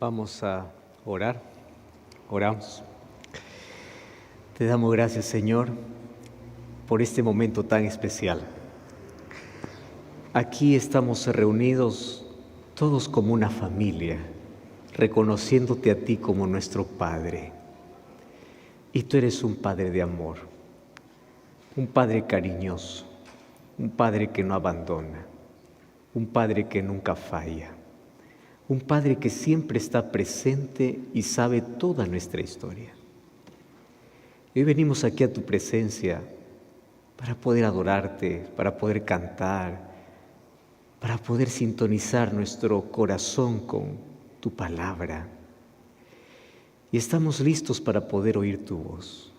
Vamos a orar. Oramos. Te damos gracias, Señor, por este momento tan especial. Aquí estamos reunidos todos como una familia, reconociéndote a ti como nuestro Padre. Y tú eres un Padre de amor, un Padre cariñoso, un Padre que no abandona, un Padre que nunca falla, un Padre que siempre está presente y sabe toda nuestra historia. Hoy venimos aquí a tu presencia para poder adorarte, para poder cantar, para poder sintonizar nuestro corazón con tu palabra. Y estamos listos para poder oír tu voz.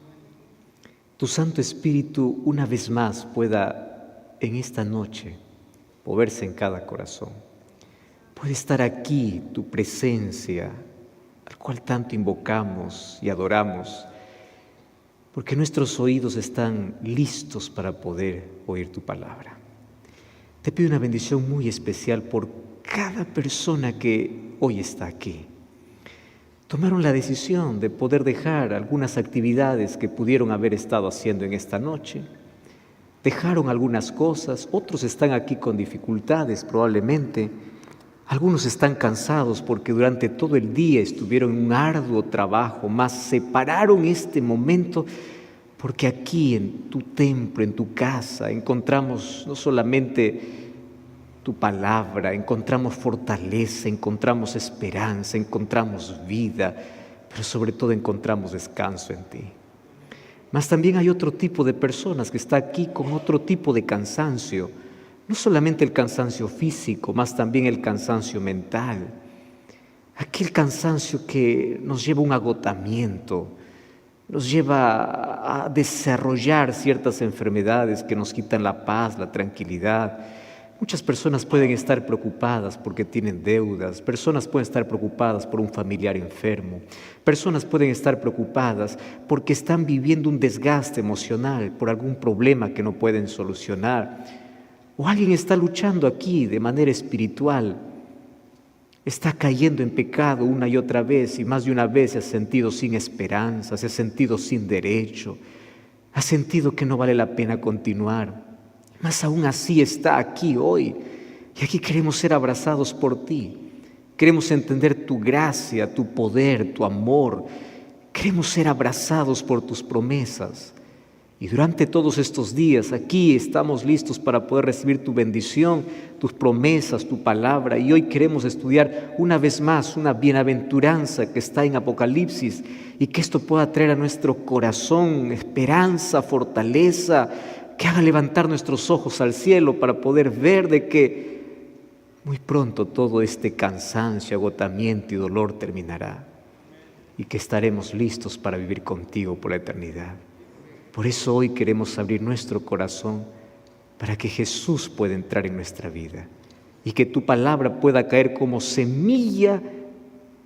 Tu Santo Espíritu una vez más pueda en esta noche moverse en cada corazón. Puede estar aquí tu presencia, al cual tanto invocamos y adoramos, porque nuestros oídos están listos para poder oír tu palabra. Te pido una bendición muy especial por cada persona que hoy está aquí. Tomaron la decisión de poder dejar algunas actividades que pudieron haber estado haciendo en esta noche. Dejaron algunas cosas, otros están aquí con dificultades probablemente. Algunos están cansados porque durante todo el día estuvieron en un arduo trabajo, mas separaron este momento porque aquí en tu templo, en tu casa, encontramos no solamente tu palabra, encontramos fortaleza, encontramos esperanza, encontramos vida, pero sobre todo encontramos descanso en ti. Mas también hay otro tipo de personas que está aquí con otro tipo de cansancio, no solamente el cansancio físico, mas también el cansancio mental, aquel cansancio que nos lleva a un agotamiento, nos lleva a desarrollar ciertas enfermedades que nos quitan la paz, la tranquilidad. Muchas personas pueden estar preocupadas porque tienen deudas, personas pueden estar preocupadas por un familiar enfermo, personas pueden estar preocupadas porque están viviendo un desgaste emocional por algún problema que no pueden solucionar. O alguien está luchando aquí de manera espiritual, está cayendo en pecado una y otra vez y más de una vez se ha sentido sin esperanza, se ha sentido sin derecho, ha sentido que no vale la pena continuar. Mas aún así está aquí hoy y aquí queremos ser abrazados por ti. Queremos entender tu gracia, tu poder, tu amor. Queremos ser abrazados por tus promesas. Y durante todos estos días aquí estamos listos para poder recibir tu bendición, tus promesas, tu palabra. Y hoy queremos estudiar una vez más una bienaventuranza que está en Apocalipsis y que esto pueda traer a nuestro corazón esperanza, fortaleza, que haga levantar nuestros ojos al cielo para poder ver de que muy pronto todo este cansancio, agotamiento y dolor terminará y que estaremos listos para vivir contigo por la eternidad. Por eso hoy queremos abrir nuestro corazón para que Jesús pueda entrar en nuestra vida y que tu palabra pueda caer como semilla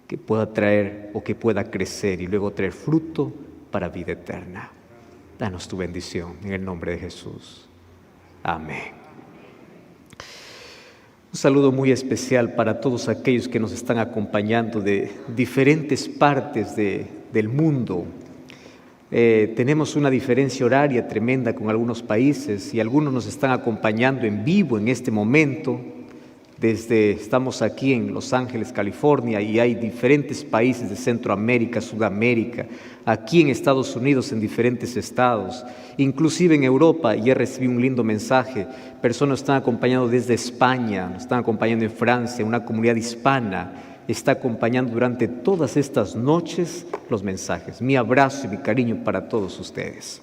que pueda traer o que pueda crecer y luego traer fruto para vida eterna. Danos tu bendición en el nombre de Jesús. Amén. Un saludo muy especial para todos aquellos que nos están acompañando de diferentes partes del mundo. Tenemos una diferencia horaria tremenda con algunos países y algunos nos están acompañando en vivo en este momento. Estamos aquí en Los Ángeles, California, y hay diferentes países de Centroamérica, Sudamérica, aquí en Estados Unidos, en diferentes estados, inclusive en Europa. Ya recibí un lindo mensaje, personas nos están acompañando desde España, nos están acompañando en Francia, una comunidad hispana está acompañando durante todas estas noches los mensajes. Mi abrazo y mi cariño para todos ustedes.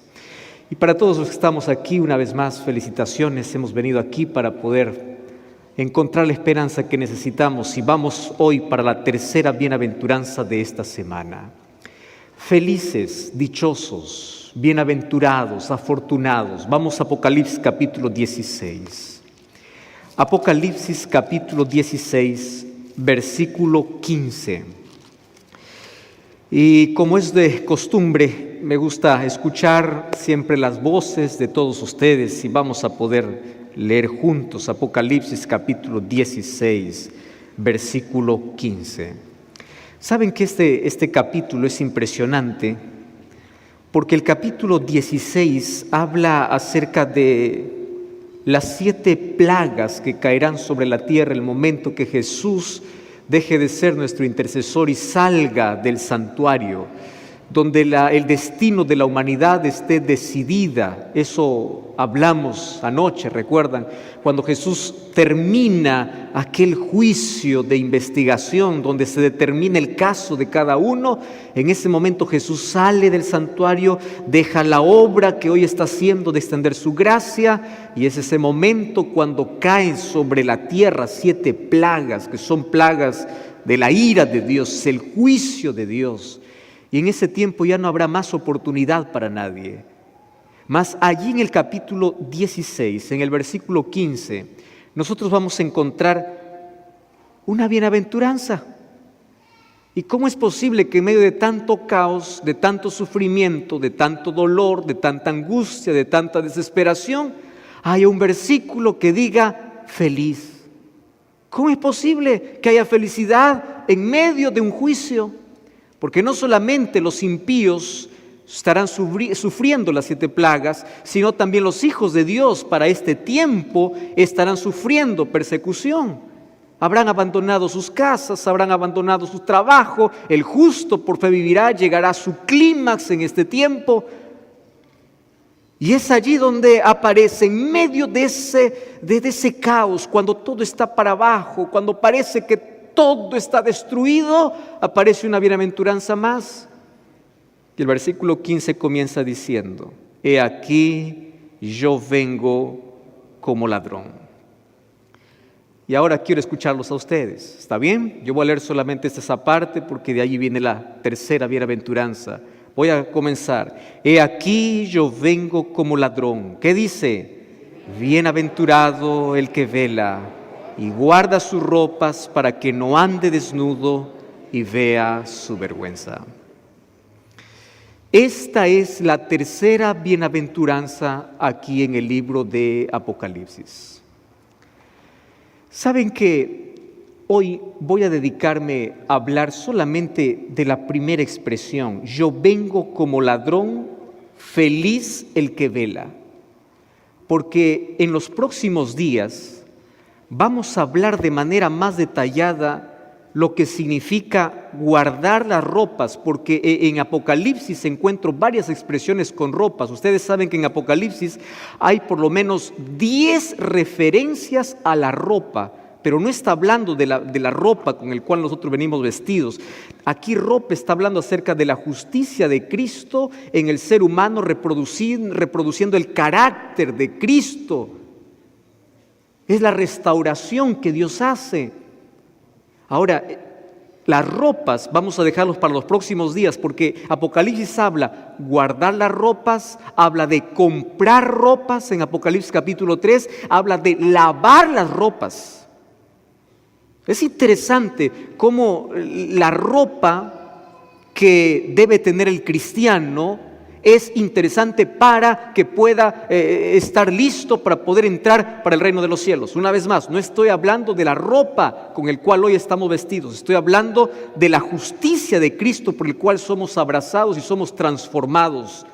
Y para todos los que estamos aquí, una vez más, felicitaciones. Hemos venido aquí para poder encontrar la esperanza que necesitamos y vamos hoy para la tercera bienaventuranza de esta semana. Felices, dichosos, bienaventurados, afortunados. Vamos a Apocalipsis capítulo 16. Apocalipsis capítulo 16, versículo 15. Y como es de costumbre, me gusta escuchar siempre las voces de todos ustedes y vamos a poder leer juntos Apocalipsis capítulo 16, versículo 15. Saben que este capítulo es impresionante porque el capítulo 16 habla acerca de las 7 plagas que caerán sobre la tierra el momento que Jesús deje de ser nuestro intercesor y salga del santuario, donde el destino de la humanidad esté decidida. Eso hablamos anoche, ¿recuerdan? Cuando Jesús termina aquel juicio de investigación donde se determina el caso de cada uno, en ese momento Jesús sale del santuario, deja la obra que hoy está haciendo de extender su gracia, y es ese momento cuando caen sobre la tierra 7 plagas, que son plagas de la ira de Dios, el juicio de Dios. Y en ese tiempo ya no habrá más oportunidad para nadie. Mas allí en el capítulo 16, en el versículo 15, nosotros vamos a encontrar una bienaventuranza. ¿Y cómo es posible que en medio de tanto caos, de tanto sufrimiento, de tanto dolor, de tanta angustia, de tanta desesperación, haya un versículo que diga feliz? ¿Cómo es posible que haya felicidad en medio de un juicio? Porque no solamente los impíos estarán sufriendo las 7 plagas, sino también los hijos de Dios para este tiempo estarán sufriendo persecución. Habrán abandonado sus casas, habrán abandonado su trabajo. El justo por fe vivirá, llegará a su clímax en este tiempo. Y es allí donde aparece, en medio de ese caos, cuando todo está para abajo, cuando parece que todo está destruido, aparece una bienaventuranza más. Y el versículo 15 comienza diciendo: he aquí yo vengo como ladrón. Y ahora quiero escucharlos a ustedes, ¿está bien? Yo voy a leer solamente esa parte porque de allí viene la tercera bienaventuranza. Voy a comenzar. He aquí yo vengo como ladrón. ¿Qué dice? Bienaventurado el que vela y guarda sus ropas para que no ande desnudo y vea su vergüenza. Esta es la tercera bienaventuranza aquí en el libro de Apocalipsis. Saben que hoy voy a dedicarme a hablar solamente de la primera expresión. Yo vengo como ladrón, feliz el que vela. Porque en los próximos días vamos a hablar de manera más detallada lo que significa guardar las ropas, porque en Apocalipsis encuentro varias expresiones con ropas. Ustedes saben que en Apocalipsis hay por lo menos 10 referencias a la ropa, pero no está hablando de la ropa con el cual nosotros venimos vestidos. Aquí ropa está hablando acerca de la justicia de Cristo en el ser humano, reproduciendo el carácter de Cristo. Es la restauración que Dios hace. Ahora, las ropas vamos a dejarlos para los próximos días, porque Apocalipsis habla guardar las ropas, habla de comprar ropas en Apocalipsis capítulo 3, habla de lavar las ropas. Es interesante cómo la ropa que debe tener el cristiano es interesante para que pueda estar listo para poder entrar para el reino de los cielos. Una vez más, no estoy hablando de la ropa con el cual hoy estamos vestidos, estoy hablando de la justicia de Cristo por el cual somos abrazados y somos transformados.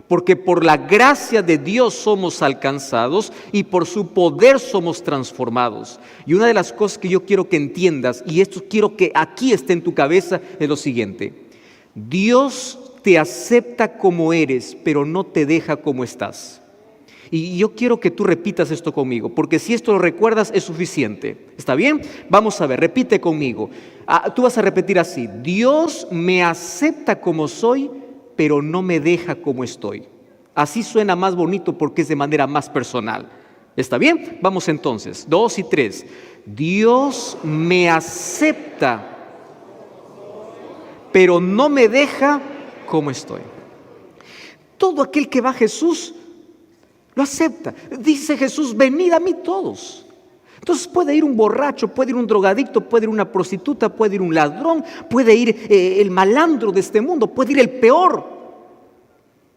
Porque por la gracia de Dios somos alcanzados y por su poder somos transformados. Y una de las cosas que yo quiero que entiendas, y esto quiero que aquí esté en tu cabeza, es lo siguiente: Dios te acepta como eres, pero no te deja como estás. Y yo quiero que tú repitas esto conmigo, porque si esto lo recuerdas es suficiente. ¿Está bien? Vamos a ver, repite conmigo. Tú vas a repetir así: Dios me acepta como soy, pero no me deja como estoy. Así suena más bonito porque es de manera más personal. ¿Está bien? Vamos entonces, 2 y 3. Dios me acepta, pero no me deja como estoy. Todo aquel que va a Jesús lo acepta. Dice Jesús: venid a mí todos. Entonces puede ir un borracho, puede ir un drogadicto, puede ir una prostituta, puede ir un ladrón, puede ir el malandro de este mundo, puede ir el peor,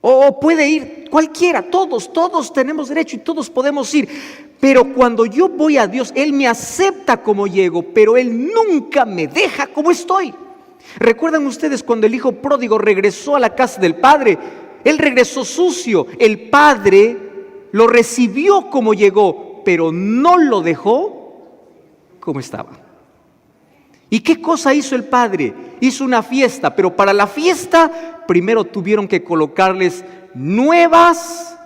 o puede ir cualquiera. Todos tenemos derecho y todos podemos ir. Pero cuando yo voy a Dios, Él me acepta como llego, pero Él nunca me deja como estoy. ¿Recuerdan ustedes cuando el hijo pródigo regresó a la casa del padre? Él regresó sucio. El padre lo recibió como llegó, pero no lo dejó como estaba. ¿Y qué cosa hizo el padre? Hizo una fiesta, pero para la fiesta primero tuvieron que colocarles nuevas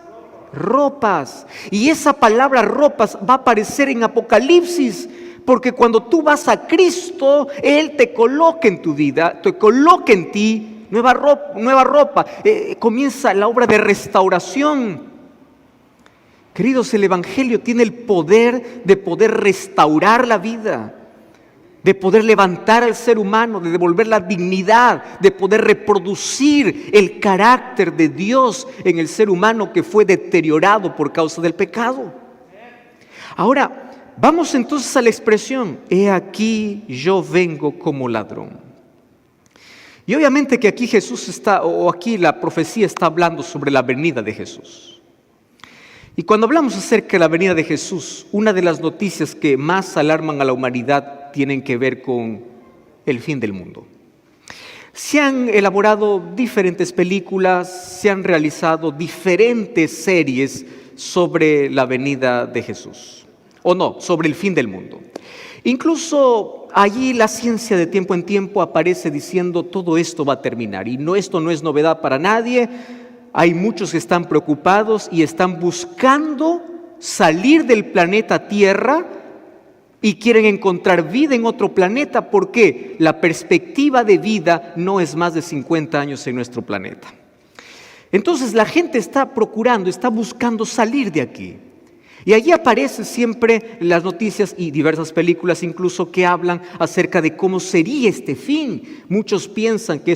ropas. Y esa palabra ropas va a aparecer en Apocalipsis, porque cuando tú vas a Cristo, Él te coloca en tu vida, te coloca en ti nueva ropa. Comienza la obra de restauración. Queridos, el Evangelio tiene el poder de poder restaurar la vida, de poder levantar al ser humano, de devolver la dignidad, de poder reproducir el carácter de Dios en el ser humano que fue deteriorado por causa del pecado. Ahora, vamos entonces a la expresión, he aquí yo vengo como ladrón. Y obviamente que aquí Jesús está, o aquí la profecía está hablando sobre la venida de Jesús. Y cuando hablamos acerca de la venida de Jesús, una de las noticias que más alarman a la humanidad tienen que ver con el fin del mundo. Se han elaborado diferentes películas, se han realizado diferentes series sobre la venida de Jesús, o no, sobre el fin del mundo. Incluso allí la ciencia de tiempo en tiempo aparece diciendo todo esto va a terminar, y esto no es novedad para nadie. Hay muchos que están preocupados y están buscando salir del planeta Tierra y quieren encontrar vida en otro planeta porque la perspectiva de vida no es más de 50 años en nuestro planeta. Entonces la gente está procurando, está buscando salir de aquí. Y allí aparecen siempre las noticias y diversas películas incluso que hablan acerca de cómo sería este fin. Muchos piensan que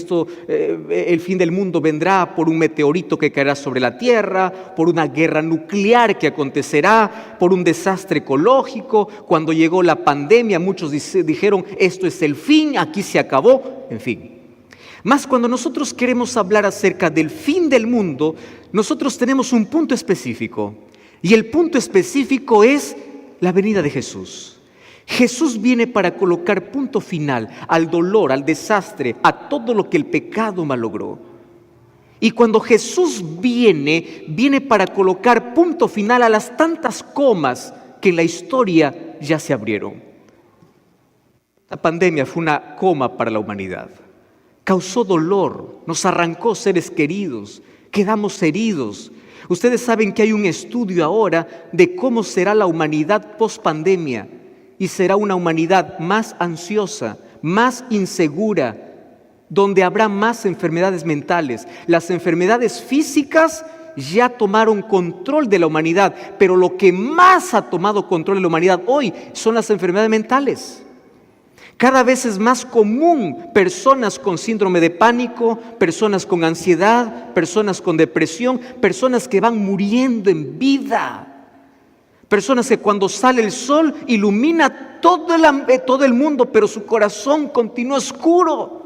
el fin del mundo vendrá por un meteorito que caerá sobre la Tierra, por una guerra nuclear que acontecerá, por un desastre ecológico. Cuando llegó la pandemia, muchos dijeron, esto es el fin, aquí se acabó, en fin. Mas cuando nosotros queremos hablar acerca del fin del mundo, nosotros tenemos un punto específico. Y el punto específico es la venida de Jesús. Jesús viene para colocar punto final al dolor, al desastre, a todo lo que el pecado malogró. Y cuando Jesús viene para colocar punto final a las tantas comas que en la historia ya se abrieron. La pandemia fue una coma para la humanidad. Causó dolor, nos arrancó seres queridos, quedamos heridos. Ustedes saben que hay un estudio ahora de cómo será la humanidad post-pandemia, y será una humanidad más ansiosa, más insegura, donde habrá más enfermedades mentales. Las enfermedades físicas ya tomaron control de la humanidad, pero lo que más ha tomado control de la humanidad hoy son las enfermedades mentales. Cada vez es más común personas con síndrome de pánico, personas con ansiedad, personas con depresión, personas que van muriendo en vida, personas que cuando sale el sol ilumina todo el mundo, pero su corazón continúa oscuro.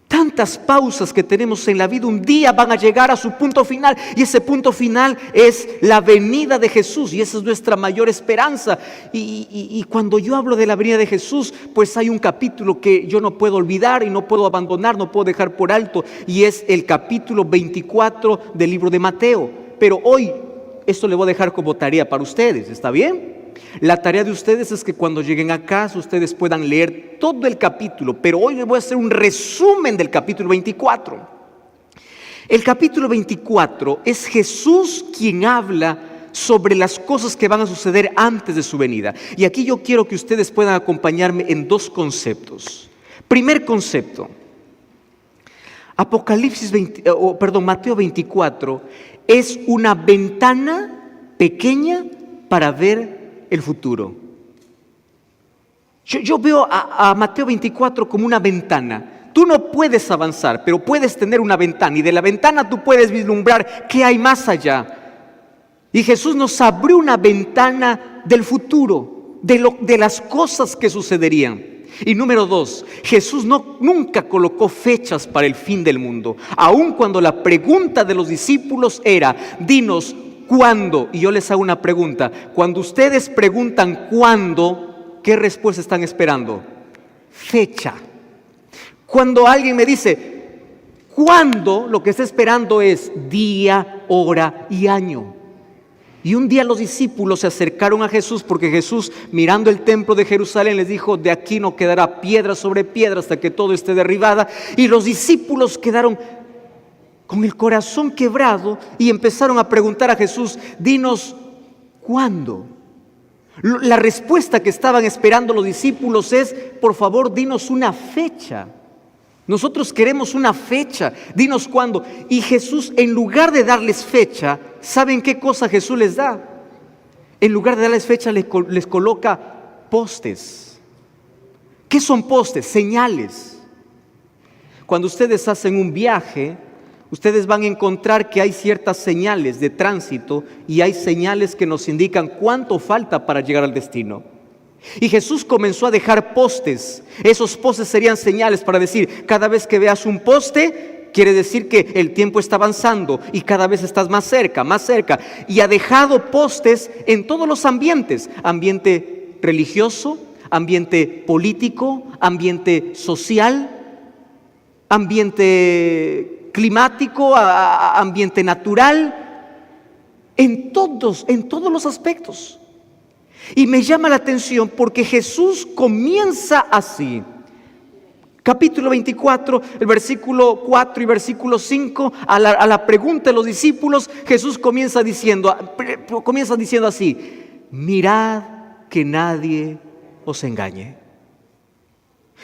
Tantas pausas que tenemos en la vida un día van a llegar a su punto final, y ese punto final es la venida de Jesús, y esa es nuestra mayor esperanza. Y cuando yo hablo de la venida de Jesús, pues hay un capítulo que yo no puedo olvidar y no puedo abandonar, no puedo dejar por alto, y es el capítulo 24 del libro de Mateo. Pero hoy esto le voy a dejar como tarea para ustedes, ¿está bien? La tarea de ustedes es que cuando lleguen a casa ustedes puedan leer todo el capítulo, pero hoy les voy a hacer un resumen del capítulo 24. El capítulo 24 es Jesús quien habla sobre las cosas que van a suceder antes de su venida. Y aquí yo quiero que ustedes puedan acompañarme en dos conceptos. Primer concepto, Mateo 24 es una ventana pequeña para ver el futuro. Yo veo a Mateo 24 como una ventana. Tú no puedes avanzar, pero puedes tener una ventana, y de la ventana tú puedes vislumbrar qué hay más allá. Y Jesús nos abrió una ventana del futuro, de las cosas que sucederían. Y número dos, Jesús nunca colocó fechas para el fin del mundo, aun cuando la pregunta de los discípulos era, dinos ¿cuándo? Y yo les hago una pregunta. Cuando ustedes preguntan ¿cuándo?, ¿qué respuesta están esperando? fecha. Cuando alguien me dice, ¿cuándo? Lo que está esperando es día, hora y año. Y un día los discípulos se acercaron a Jesús porque Jesús, mirando el templo de Jerusalén, les dijo, de aquí no quedará piedra sobre piedra hasta que todo esté derribada. Y los discípulos quedaron con el corazón quebrado y empezaron a preguntar a Jesús, dinos, ¿cuándo? La respuesta que estaban esperando los discípulos es, por favor, dinos una fecha. Nosotros queremos una fecha, dinos cuándo. Y Jesús, en lugar de darles fecha, ¿saben qué cosa Jesús les da? En lugar de darles fecha, les coloca postes. ¿Qué son postes? Señales. Cuando ustedes hacen un viaje, ustedes van a encontrar que hay ciertas señales de tránsito y hay señales que nos indican cuánto falta para llegar al destino. Y Jesús comenzó a dejar postes. Esos postes serían señales para decir, cada vez que veas un poste, quiere decir que el tiempo está avanzando y cada vez estás más cerca, más cerca. Y ha dejado postes en todos los ambientes, ambiente religioso, ambiente político, ambiente social, ambiente climático, ambiente natural, en todos los aspectos. Y me llama la atención porque Jesús comienza así. Capítulo 24, el versículo 4 y versículo 5, a la pregunta de los discípulos, Jesús comienza diciendo así, mirad que nadie os engañe.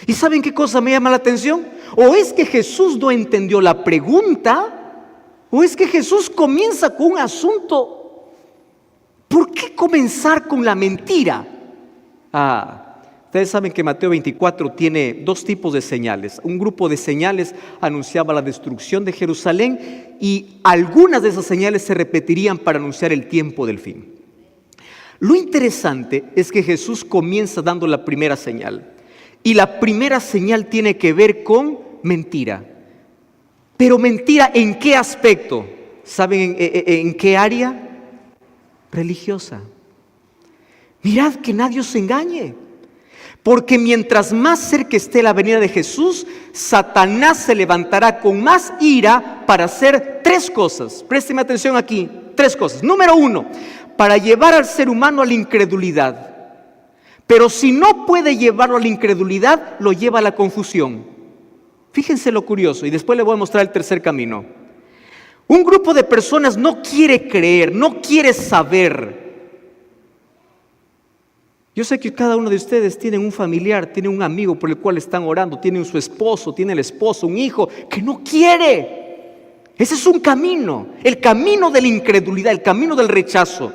¿Y saben qué cosa me llama la atención? O es que Jesús no entendió la pregunta, o es que Jesús comienza con un asunto. ¿Por qué comenzar con la mentira? Ustedes saben que Mateo 24 tiene dos tipos de señales. Un grupo de señales anunciaba la destrucción de Jerusalén y algunas de esas señales se repetirían para anunciar el tiempo del fin. Lo interesante es que Jesús comienza dando la primera señal. Y la primera señal tiene que ver con mentira. Pero mentira, ¿en qué aspecto? ¿Saben en qué área? Religiosa. Mirad que nadie os engañe, porque mientras más cerca esté la venida de Jesús, Satanás se levantará con más ira para hacer tres cosas. Présteme atención aquí, tres cosas. Número uno, para llevar al ser humano a la incredulidad. Pero si no puede llevarlo a la incredulidad, lo lleva a la confusión. Fíjense lo curioso, y después le voy a mostrar el tercer camino. Un grupo de personas no quiere creer, no quiere saber. Yo sé que cada uno de ustedes tiene un familiar, tiene un amigo por el cual están orando, tiene su esposo, tiene el esposo, un hijo que no quiere. Ese es un camino, el camino de la incredulidad, el camino del rechazo.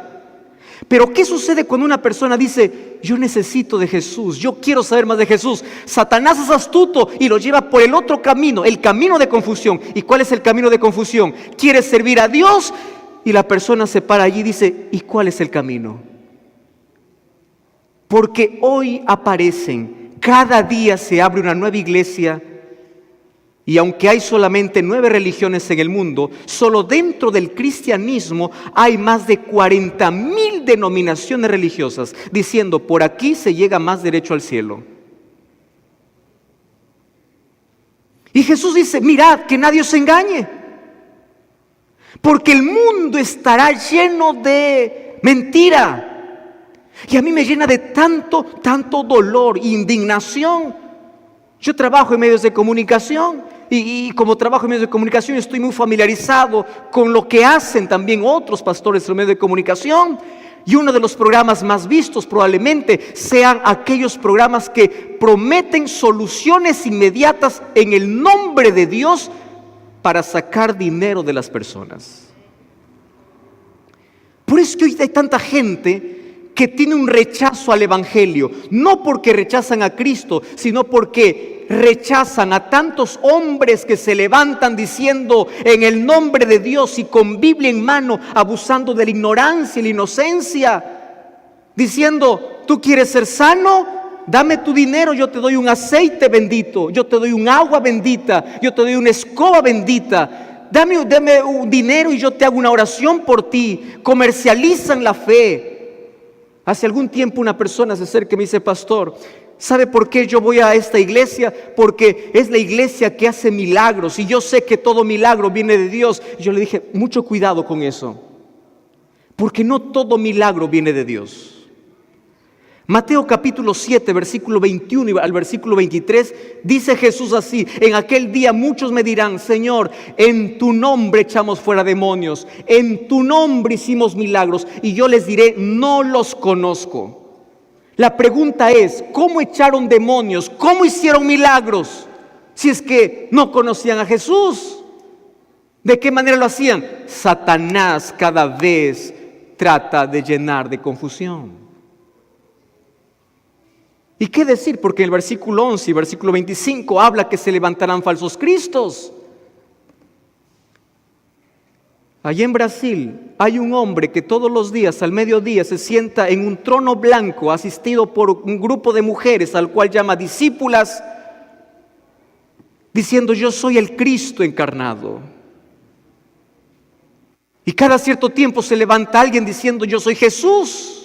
Pero ¿qué sucede cuando una persona dice, yo necesito de Jesús, yo quiero saber más de Jesús? Satanás es astuto y lo lleva por el otro camino, el camino de confusión. ¿Y cuál es el camino de confusión? Quiere servir a Dios y la persona se para allí y dice, ¿y cuál es el camino? Porque hoy aparecen, cada día se abre una nueva iglesia. Y aunque hay solamente 9 religiones en el mundo, solo dentro del cristianismo hay más de 40,000 denominaciones religiosas, diciendo, por aquí se llega más derecho al cielo. Y Jesús dice, mirad, que nadie os engañe, porque el mundo estará lleno de mentira. Y a mí me llena de tanto dolor, indignación. Yo trabajo en medios de comunicación. Y como trabajo en medios de comunicación estoy muy familiarizado con lo que hacen también otros pastores en los medios de comunicación. Y uno de los programas más vistos probablemente sean aquellos programas que prometen soluciones inmediatas en el nombre de Dios para sacar dinero de las personas. Por eso que hoy hay tanta gente que tiene un rechazo al Evangelio, no porque rechazan a Cristo, sino porque rechazan a tantos hombres que se levantan diciendo en el nombre de Dios y con Biblia en mano, abusando de la ignorancia y la inocencia, diciendo, ¿tú quieres ser sano? Dame tu dinero, yo te doy un aceite bendito, yo te doy un agua bendita, yo te doy una escoba bendita. Dame un dinero y yo te hago una oración por ti. Comercializan la fe. Hace algún tiempo una persona se acerca y me dice, pastor, ¿Sabe por qué yo voy a esta iglesia? Porque es la iglesia que hace milagros y yo sé que todo milagro viene de Dios. Y yo le dije, mucho cuidado con eso, porque no todo milagro viene de Dios. Mateo capítulo 7, versículo 21 al versículo 23, dice Jesús así: en aquel día muchos me dirán, Señor, en tu nombre echamos fuera demonios, en tu nombre hicimos milagros, y yo les diré, no los conozco. La pregunta es, ¿cómo echaron demonios? ¿Cómo hicieron milagros? Si es que no conocían a Jesús. ¿De qué manera lo hacían? Satanás cada vez trata de llenar de confusión. ¿Y qué decir? Porque el versículo 11 y versículo 25 habla que se levantarán falsos cristos. Allí en Brasil hay un hombre que todos los días al mediodía se sienta en un trono blanco asistido por un grupo de mujeres al cual llama discípulas, diciendo, yo soy el Cristo encarnado. Y cada cierto tiempo se levanta alguien diciendo, yo soy Jesús.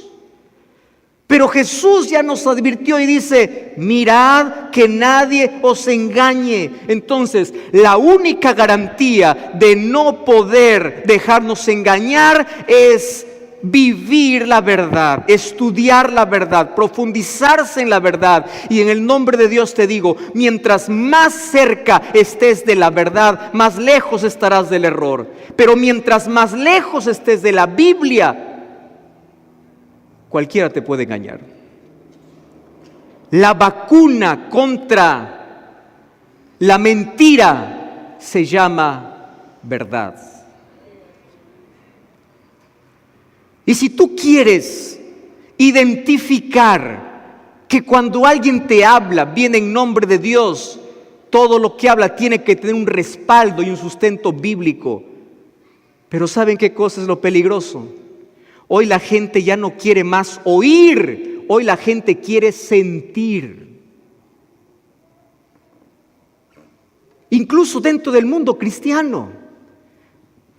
Pero Jesús ya nos advirtió y dice, mirad que nadie os engañe. Entonces, la única garantía de no poder dejarnos engañar es vivir la verdad, estudiar la verdad, profundizarse en la verdad. Y en el nombre de Dios te digo, mientras más cerca estés de la verdad, más lejos estarás del error. Pero mientras más lejos estés de la Biblia, cualquiera te puede engañar. La vacuna contra la mentira se llama verdad. Y si tú quieres identificar que cuando alguien te habla viene en nombre de Dios, todo lo que habla tiene que tener un respaldo y un sustento bíblico. Pero ¿saben qué cosa es lo peligroso? Hoy la gente ya no quiere más oír, hoy la gente quiere sentir. Incluso dentro del mundo cristiano.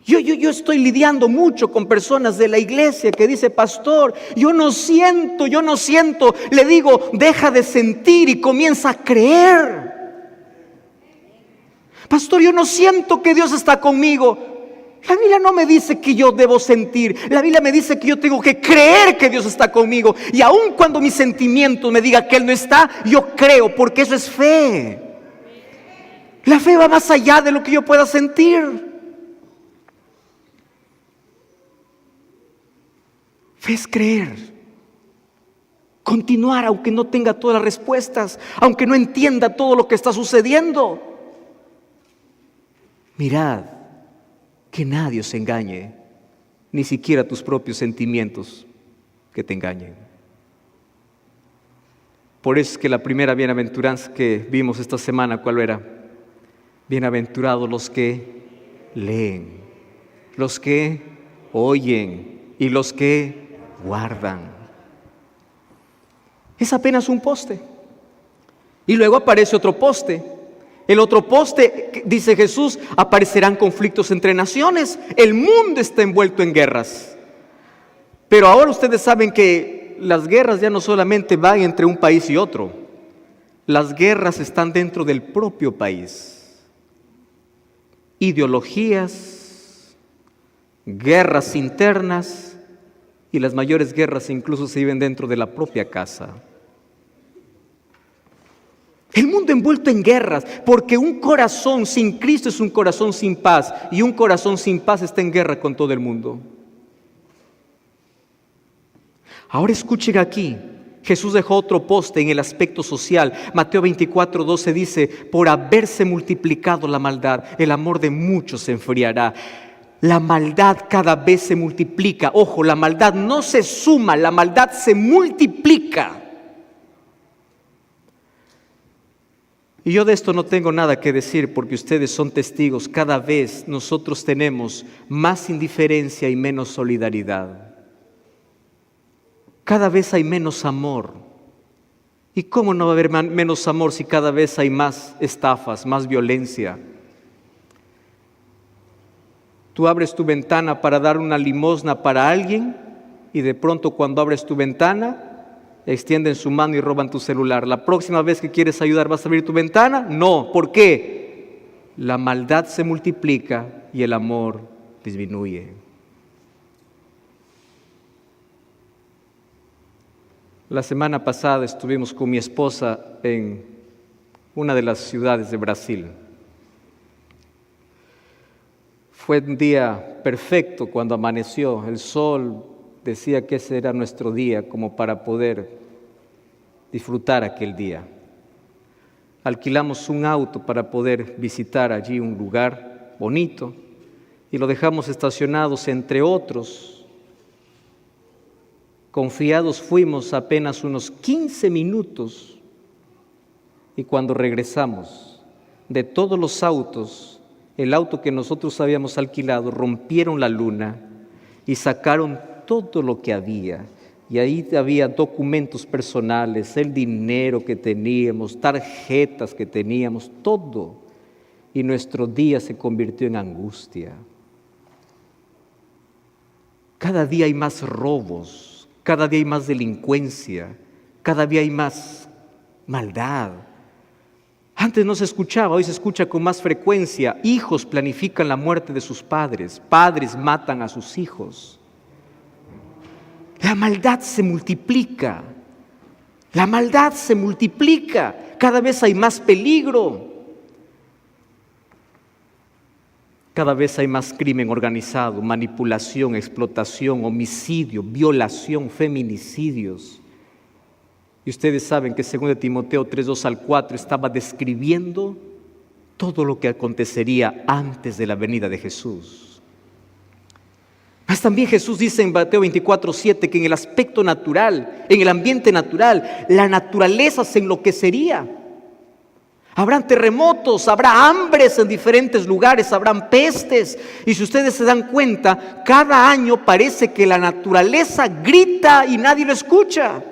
Yo estoy lidiando mucho con personas de la iglesia que dice, pastor, yo no siento. Le digo, deja de sentir y comienza a creer. Pastor, yo no siento que Dios está conmigo. La Biblia no me dice que yo debo sentir. La Biblia me dice que yo tengo que creer que Dios está conmigo. Y aun cuando mis sentimientos me digan que Él no está, yo creo, porque eso es fe. La fe va más allá de lo que yo pueda sentir. Fe es creer. Continuar aunque no tenga todas las respuestas, aunque no entienda todo lo que está sucediendo. Mirad que nadie os engañe, ni siquiera tus propios sentimientos que te engañen. Por eso es que la primera bienaventuranza que vimos esta semana, ¿cuál era? Bienaventurados los que leen, los que oyen y los que guardan. Es apenas un poste. Y luego aparece otro poste. El otro poste, dice Jesús, aparecerán conflictos entre naciones. El mundo está envuelto en guerras. Pero ahora ustedes saben que las guerras ya no solamente van entre un país y otro. Las guerras están dentro del propio país. Ideologías, guerras internas y las mayores guerras incluso se viven dentro de la propia casa. El mundo envuelto en guerras, porque un corazón sin Cristo es un corazón sin paz, y un corazón sin paz está en guerra con todo el mundo. Ahora escuchen aquí, Jesús dejó otro poste en el aspecto social. Mateo 24:12 dice, por haberse multiplicado la maldad, el amor de muchos se enfriará. La maldad cada vez se multiplica. Ojo, la maldad no se suma, la maldad se multiplica. Y yo de esto no tengo nada que decir porque ustedes son testigos. Cada vez nosotros tenemos más indiferencia y menos solidaridad. Cada vez hay menos amor. ¿Y cómo no va a haber menos amor si cada vez hay más estafas, más violencia? Tú abres tu ventana para dar una limosna para alguien y de pronto cuando abres tu ventana extienden su mano y roban tu celular. La próxima vez que quieres ayudar, ¿vas a abrir tu ventana? No. ¿Por qué? La maldad se multiplica y el amor disminuye. La semana pasada estuvimos con mi esposa en una de las ciudades de Brasil. Fue un día perfecto cuando amaneció. El sol decía que ese era nuestro día como para poder disfrutar aquel día. Alquilamos un auto para poder visitar allí un lugar bonito y lo dejamos estacionados entre otros. Confiados fuimos apenas unos 15 minutos y cuando regresamos, de todos los autos, el auto que nosotros habíamos alquilado, rompieron la luna y sacaron todo lo que había. Y ahí había documentos personales, el dinero que teníamos, tarjetas que teníamos, todo. Y nuestro día se convirtió en angustia. Cada día hay más robos, cada día hay más delincuencia, cada día hay más maldad. Antes no se escuchaba, hoy se escucha con más frecuencia. Hijos planifican la muerte de sus padres, padres matan a sus hijos. La maldad se multiplica, la maldad se multiplica, cada vez hay más peligro, cada vez hay más crimen organizado, manipulación, explotación, homicidio, violación, feminicidios. Y ustedes saben que 2 Timoteo 3:2-4 estaba describiendo todo lo que acontecería antes de la venida de Jesús. Mas también Jesús dice en Mateo 24:7 que en el aspecto natural, en el ambiente natural, la naturaleza se enloquecería. Habrán terremotos, habrá hambres en diferentes lugares, habrán pestes. Y si ustedes se dan cuenta, cada año parece que la naturaleza grita y nadie lo escucha.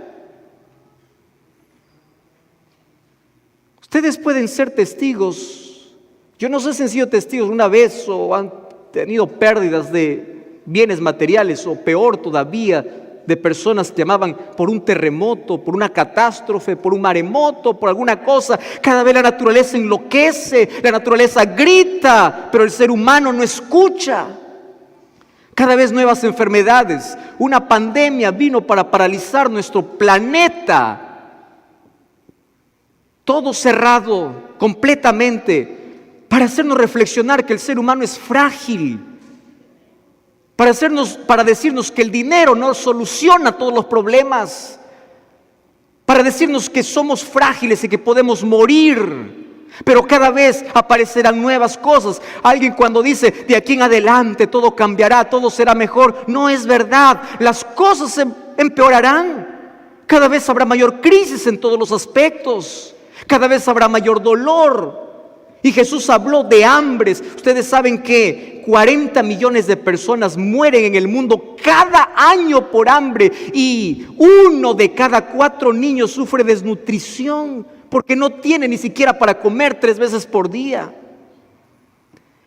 Ustedes pueden ser testigos. Yo no sé si han sido testigos una vez o han tenido pérdidas de bienes materiales o peor todavía, de personas que llamaban por un terremoto, por una catástrofe, por un maremoto, por alguna cosa. Cada vez la naturaleza enloquece, la naturaleza grita, pero el ser humano no escucha. Cada vez nuevas enfermedades. Una pandemia vino para paralizar nuestro planeta. Todo cerrado completamente, para hacernos reflexionar que el ser humano es frágil, para decirnos que el dinero no soluciona todos los problemas, para decirnos que somos frágiles y que podemos morir, pero cada vez aparecerán nuevas cosas. Alguien cuando dice de aquí en adelante todo cambiará, todo será mejor, no es verdad, las cosas se empeorarán, cada vez habrá mayor crisis en todos los aspectos. Cada vez habrá mayor dolor. Y Jesús habló de hambres. Ustedes saben que 40 millones de personas mueren en el mundo cada año por hambre. Y 1 de cada 4 niños sufre desnutrición porque no tiene ni siquiera para comer 3 veces por día.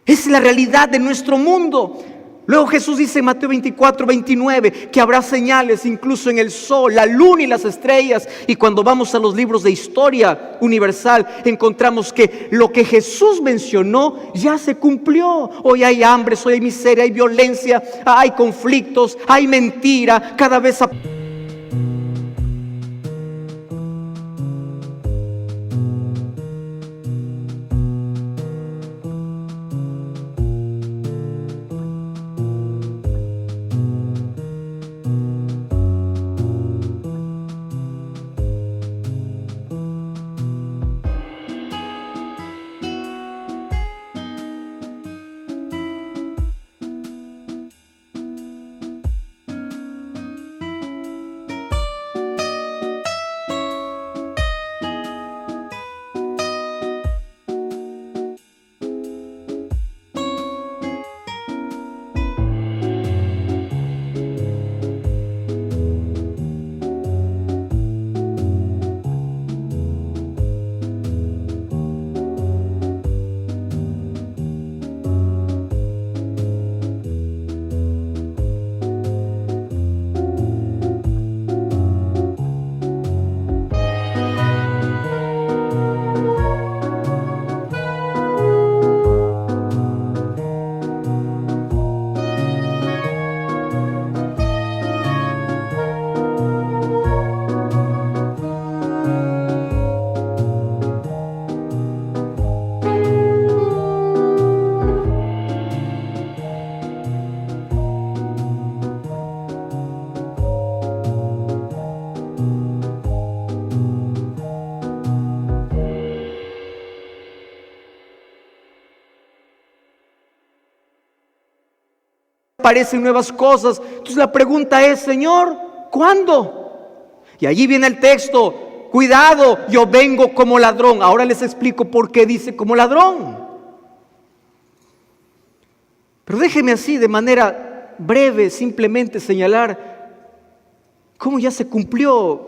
Es la realidad de nuestro mundo. Luego Jesús dice en Mateo 24:29 que habrá señales incluso en el sol, la luna y las estrellas. Y cuando vamos a los libros de historia universal encontramos que lo que Jesús mencionó ya se cumplió. Hoy hay hambre, hoy hay miseria, hay violencia, hay conflictos, hay mentira, cada vez aparecen nuevas cosas. Entonces la pregunta es, Señor, ¿cuándo? Y allí viene el texto, cuidado, yo vengo como ladrón. Ahora les explico por qué dice como ladrón. Pero déjeme así, de manera breve, simplemente señalar cómo ya se cumplió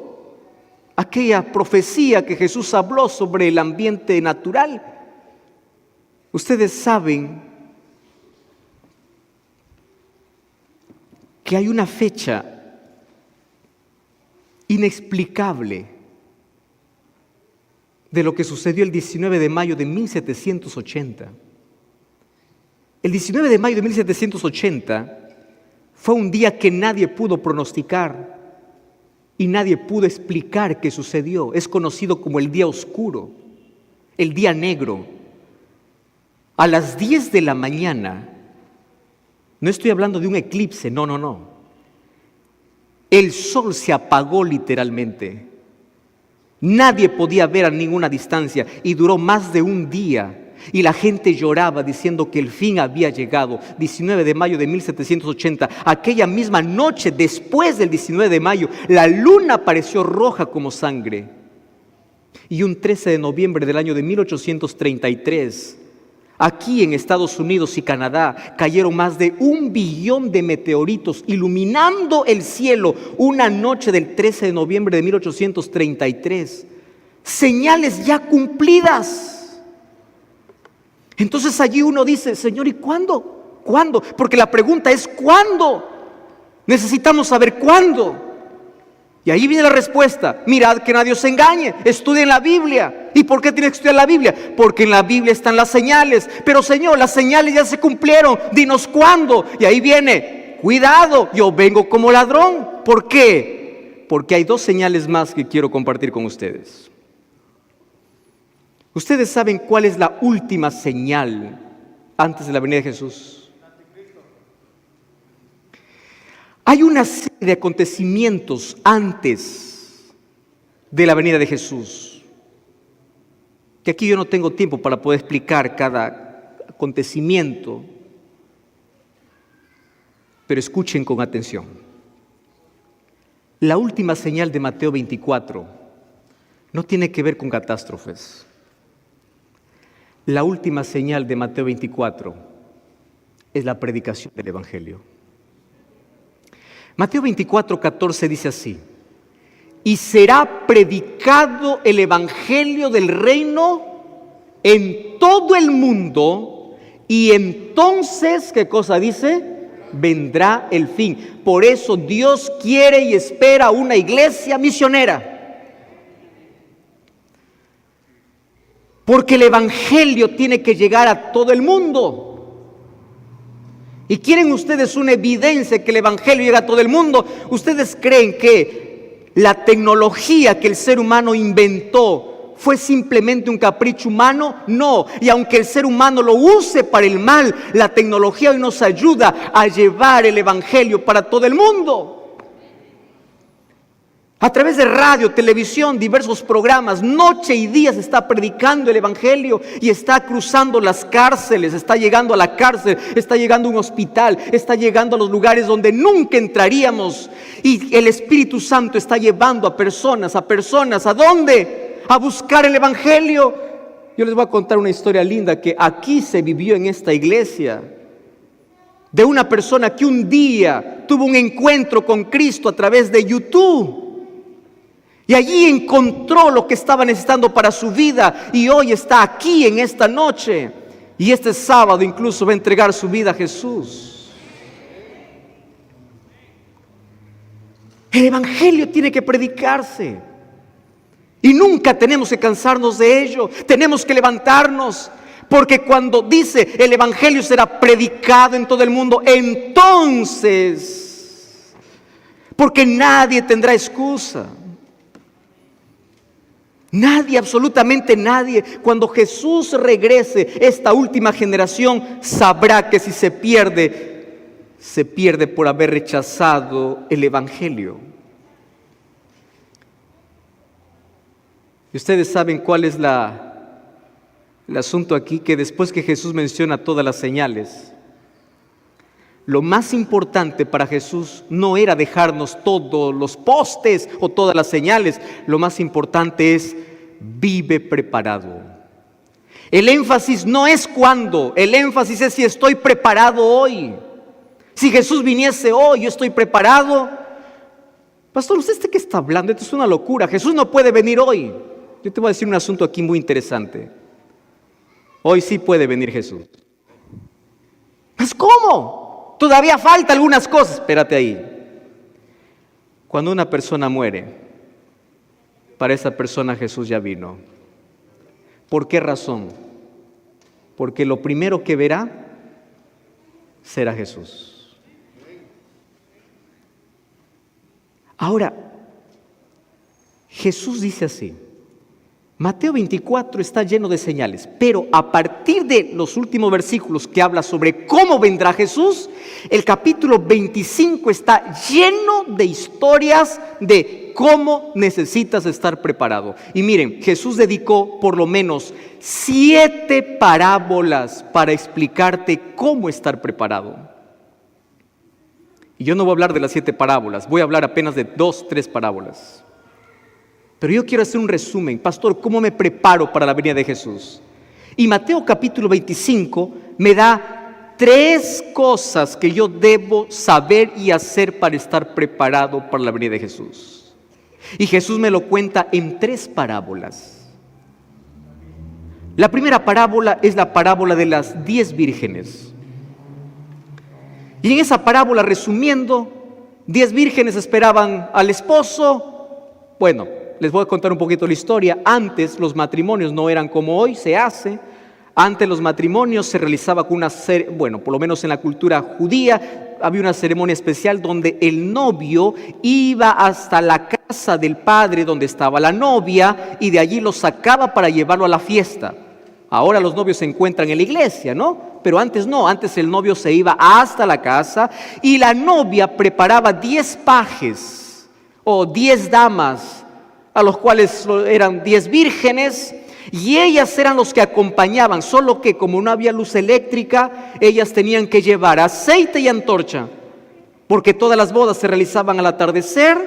aquella profecía que Jesús habló sobre el ambiente natural. Ustedes saben que hay una fecha inexplicable de lo que sucedió el 19 de mayo de 1780. El 19 de mayo de 1780 fue un día que nadie pudo pronosticar y nadie pudo explicar qué sucedió. Es conocido como el día oscuro, el día negro. A las 10 de la mañana, no estoy hablando de un eclipse, no. El sol se apagó literalmente. Nadie podía ver a ninguna distancia y duró más de un día. Y la gente lloraba diciendo que el fin había llegado. 19 de mayo de 1780, aquella misma noche después del 19 de mayo, la luna apareció roja como sangre. Y un 13 de noviembre del año de 1833, aquí en Estados Unidos y Canadá, cayeron más de 1 billón de meteoritos iluminando el cielo una noche del 13 de noviembre de 1833. Señales ya cumplidas. Entonces allí uno dice, Señor, ¿y cuándo? ¿Cuándo? Porque la pregunta es ¿cuándo? Necesitamos saber cuándo. Y ahí viene la respuesta. Mirad que nadie os engañe, estudien la Biblia. ¿Y por qué tienes que estudiar la Biblia? Porque en la Biblia están las señales. Pero Señor, las señales ya se cumplieron, dinos cuándo. Y ahí viene, cuidado, yo vengo como ladrón. ¿Por qué? Porque hay 2 señales más que quiero compartir con ustedes. ¿Ustedes saben cuál es la última señal antes de la venida de Jesús? Hay una serie de acontecimientos antes de la venida de Jesús, que aquí yo no tengo tiempo para poder explicar cada acontecimiento, pero escuchen con atención. La última señal de Mateo 24 no tiene que ver con catástrofes. La última señal de Mateo 24 es la predicación del Evangelio. Mateo 24:14 dice así: y será predicado el Evangelio del reino en todo el mundo, y entonces, ¿qué cosa dice? Vendrá el fin. Por eso Dios quiere y espera una iglesia misionera. Porque el Evangelio tiene que llegar a todo el mundo. ¿Y quieren ustedes una evidencia que el Evangelio llega a todo el mundo? ¿Ustedes creen que la tecnología que el ser humano inventó fue simplemente un capricho humano? No. Y aunque el ser humano lo use para el mal, la tecnología hoy nos ayuda a llevar el Evangelio para todo el mundo. A través de radio, televisión, diversos programas, noche y día se está predicando el Evangelio y está cruzando las cárceles, está llegando a la cárcel, está llegando a un hospital, está llegando a los lugares donde nunca entraríamos. Y el Espíritu Santo está llevando a personas, ¿a dónde? A buscar el Evangelio. Yo les voy a contar una historia linda que aquí se vivió en esta iglesia. De una persona que un día tuvo un encuentro con Cristo a través de YouTube. Y allí encontró lo que estaba necesitando para su vida y hoy está aquí en esta noche. Y este sábado incluso va a entregar su vida a Jesús. El Evangelio tiene que predicarse. Y nunca tenemos que cansarnos de ello. Tenemos que levantarnos. Porque cuando dice el Evangelio será predicado en todo el mundo, entonces, porque nadie tendrá excusa. Nadie, absolutamente nadie. Cuando Jesús regrese, esta última generación sabrá que si se pierde por haber rechazado el Evangelio. Y ustedes saben cuál es el asunto aquí, que después que Jesús menciona todas las señales, Lo más importante para Jesús no era dejarnos todos los postes o todas las señales. Lo más importante es: vive preparado. El énfasis no es cuándo, el énfasis es si estoy preparado hoy. Si Jesús viniese hoy, yo estoy preparado. Pastor, ¿usted de qué está hablando? Esto es una locura. Jesús no puede venir hoy. Yo te voy a decir un asunto aquí muy interesante. Hoy sí puede venir Jesús. ¿Pues cómo? Todavía falta algunas cosas. Espérate ahí. Cuando una persona muere, para esa persona Jesús ya vino. ¿Por qué razón? Porque lo primero que verá será Jesús. Ahora, Jesús dice así. Mateo 24 está lleno de señales, pero a partir de los últimos versículos que habla sobre cómo vendrá Jesús, el capítulo 25 está lleno de historias de cómo necesitas estar preparado. Y miren, Jesús dedicó por lo menos 7 parábolas para explicarte cómo estar preparado. Y yo no voy a hablar de las 7 parábolas, voy a hablar apenas de 2, 3 parábolas. Pero yo quiero hacer un resumen. Pastor, ¿cómo me preparo para la venida de Jesús? Y Mateo capítulo 25 me da 3 cosas que yo debo saber y hacer para estar preparado para la venida de Jesús. Y Jesús me lo cuenta en 3 parábolas. La primera parábola es la parábola de las 10 vírgenes. Y en esa parábola, resumiendo, 10 vírgenes esperaban al esposo. Bueno, les voy a contar un poquito la historia. Antes los matrimonios no eran como hoy se hace. Antes los matrimonios se realizaba con por lo menos en la cultura judía, había una ceremonia especial donde el novio iba hasta la casa del padre donde estaba la novia y de allí lo sacaba para llevarlo a la fiesta. Ahora los novios se encuentran en la iglesia, ¿no? Pero antes no, antes el novio se iba hasta la casa y la novia preparaba 10 pajes o 10 damas, a los cuales eran 10 vírgenes, y ellas eran los que acompañaban, solo que como no había luz eléctrica, ellas tenían que llevar aceite y antorcha, porque todas las bodas se realizaban al atardecer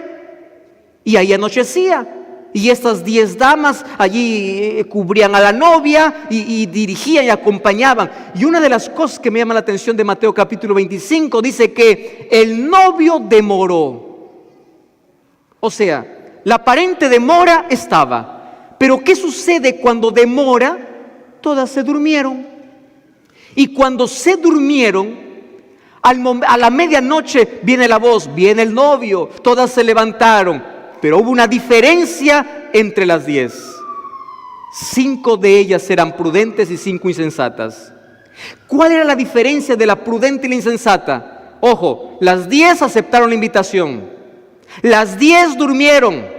y ahí anochecía, y estas 10 damas allí cubrían a la novia y dirigían y acompañaban. Y una de las cosas que me llama la atención de Mateo capítulo 25 dice que el novio demoró. O sea, la aparente demora estaba, pero ¿qué sucede cuando demora? Todas se durmieron. Y cuando se durmieron, a la medianoche viene la voz, viene el novio, todas se levantaron, pero hubo una diferencia entre las 10. 5 de ellas eran prudentes y 5 insensatas. ¿Cuál era la diferencia de la prudente y la insensata? Ojo, las 10 aceptaron la invitación, las 10 durmieron.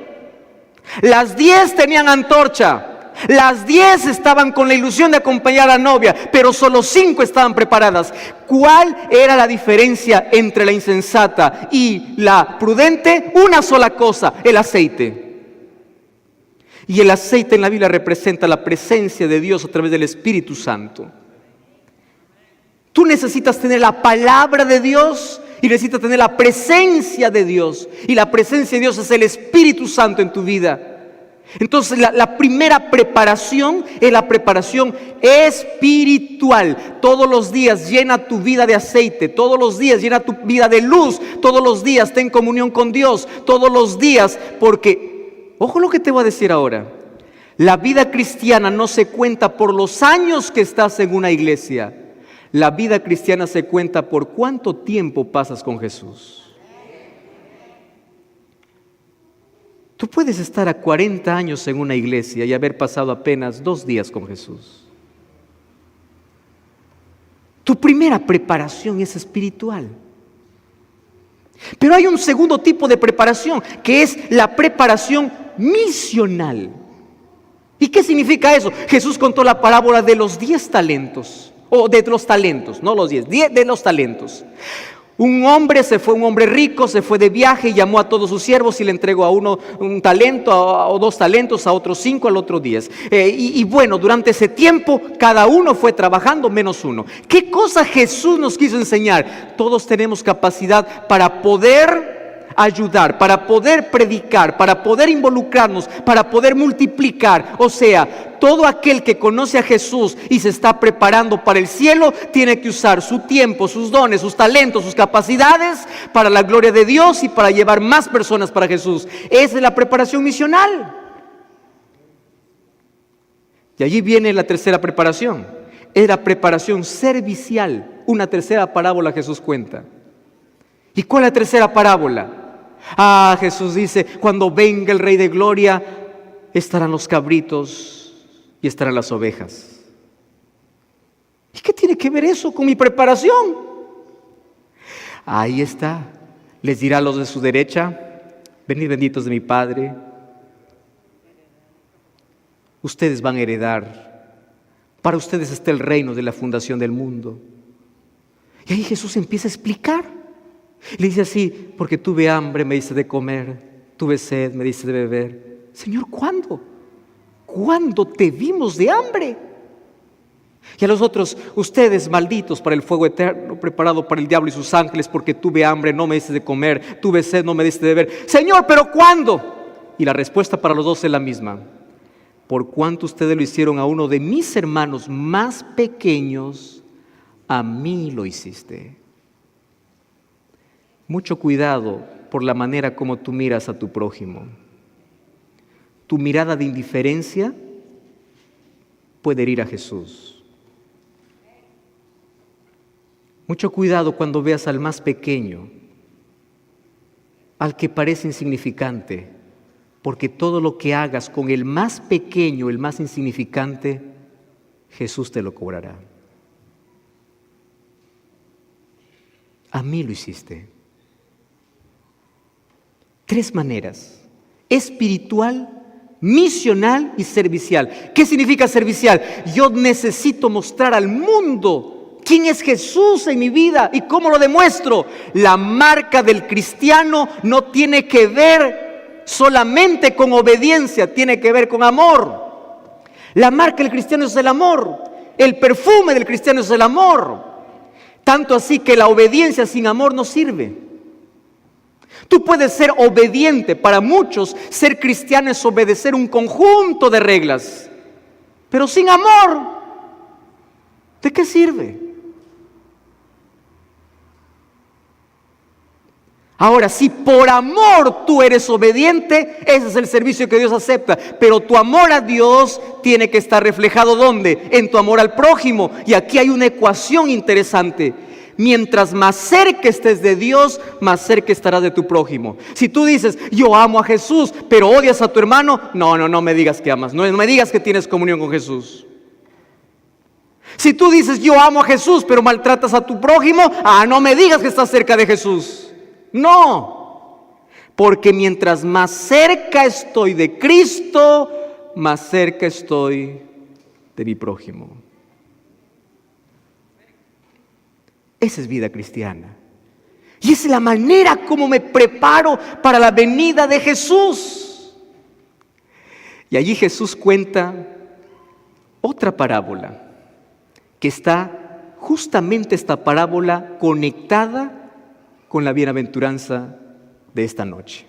Las 10 tenían antorcha, las 10 estaban con la ilusión de acompañar a la novia, pero solo 5 estaban preparadas. ¿Cuál era la diferencia entre la insensata y la prudente? Una sola cosa: el aceite. Y el aceite en la Biblia representa la presencia de Dios a través del Espíritu Santo. Tú necesitas tener la palabra de Dios y necesitas tener la presencia de Dios. Y la presencia de Dios es el Espíritu Santo en tu vida. Entonces la primera preparación es la preparación espiritual. Todos los días llena tu vida de aceite. Todos los días llena tu vida de luz. Todos los días ten comunión con Dios. Todos los días, porque, ojo lo que te voy a decir ahora. La vida cristiana no se cuenta por los años que estás en una iglesia. La vida cristiana se cuenta por cuánto tiempo pasas con Jesús. Tú puedes estar a 40 años en una iglesia y haber pasado apenas 2 días con Jesús. Tu primera preparación es espiritual. Pero hay un segundo tipo de preparación, que es la preparación misional. ¿Y qué significa eso? Jesús contó la parábola de los 10 talentos. O de los talentos, no los 10, de los talentos. Un hombre rico, se fue de viaje y llamó a todos sus siervos y le entregó a uno un talento, o 2 talentos, a otro 5, al otro 10. Y bueno, durante ese tiempo cada uno fue trabajando menos uno. ¿Qué cosa Jesús nos quiso enseñar? Todos tenemos capacidad para poder ayudar, para poder predicar, para poder involucrarnos, para poder multiplicar. O sea, todo aquel que conoce a Jesús y se está preparando para el cielo, tiene que usar su tiempo, sus dones, sus talentos, sus capacidades para la gloria de Dios y para llevar más personas para Jesús. Esa es la preparación misional. Y allí viene la tercera preparación. Es la preparación servicial. Una tercera parábola Jesús cuenta. ¿Y cuál es la tercera parábola? Jesús dice, cuando venga el Rey de Gloria, estarán los cabritos y estarán las ovejas. ¿Y qué tiene que ver eso con mi preparación? Ahí está. Les dirá a los de su derecha, venid benditos de mi Padre. Ustedes van a heredar. Para ustedes está el reino de la fundación del mundo. Y ahí Jesús empieza a explicar. Le dice así, porque tuve hambre, me diste de comer, tuve sed, me diste de beber. Señor, ¿cuándo? ¿Cuándo te vimos de hambre? Y a los otros, ustedes malditos para el fuego eterno preparado para el diablo y sus ángeles, porque tuve hambre, no me diste de comer, tuve sed, no me diste de beber. Señor, ¿pero cuándo? Y la respuesta para los dos es la misma. Por cuanto ustedes lo hicieron a uno de mis hermanos más pequeños, a mí lo hiciste. Mucho cuidado por la manera como tú miras a tu prójimo. Tu mirada de indiferencia puede herir a Jesús. Mucho cuidado cuando veas al más pequeño, al que parece insignificante, porque todo lo que hagas con el más pequeño, el más insignificante, Jesús te lo cobrará. A mí lo hiciste. 3 maneras: espiritual, misional y servicial. ¿Qué significa servicial? Yo necesito mostrar al mundo quién es Jesús en mi vida y cómo lo demuestro. La marca del cristiano no tiene que ver solamente con obediencia, tiene que ver con amor. La marca del cristiano es el amor. El perfume del cristiano es el amor. Tanto así que la obediencia sin amor no sirve. Tú puedes ser obediente. Para muchos, ser cristiano es obedecer un conjunto de reglas. Pero sin amor, ¿de qué sirve? Ahora, si por amor tú eres obediente, ese es el servicio que Dios acepta. Pero tu amor a Dios tiene que estar reflejado ¿dónde? En tu amor al prójimo. Y aquí hay una ecuación interesante. Mientras más cerca estés de Dios, más cerca estarás de tu prójimo. Si tú dices, yo amo a Jesús, pero odias a tu hermano, no me digas que amas, no me digas que tienes comunión con Jesús. Si tú dices, yo amo a Jesús, pero maltratas a tu prójimo, no me digas que estás cerca de Jesús. No, porque mientras más cerca estoy de Cristo, más cerca estoy de mi prójimo. Esa es vida cristiana. Y esa es la manera como me preparo para la venida de Jesús. Y allí Jesús cuenta otra parábola, que está justamente esta parábola conectada con la bienaventuranza de esta noche.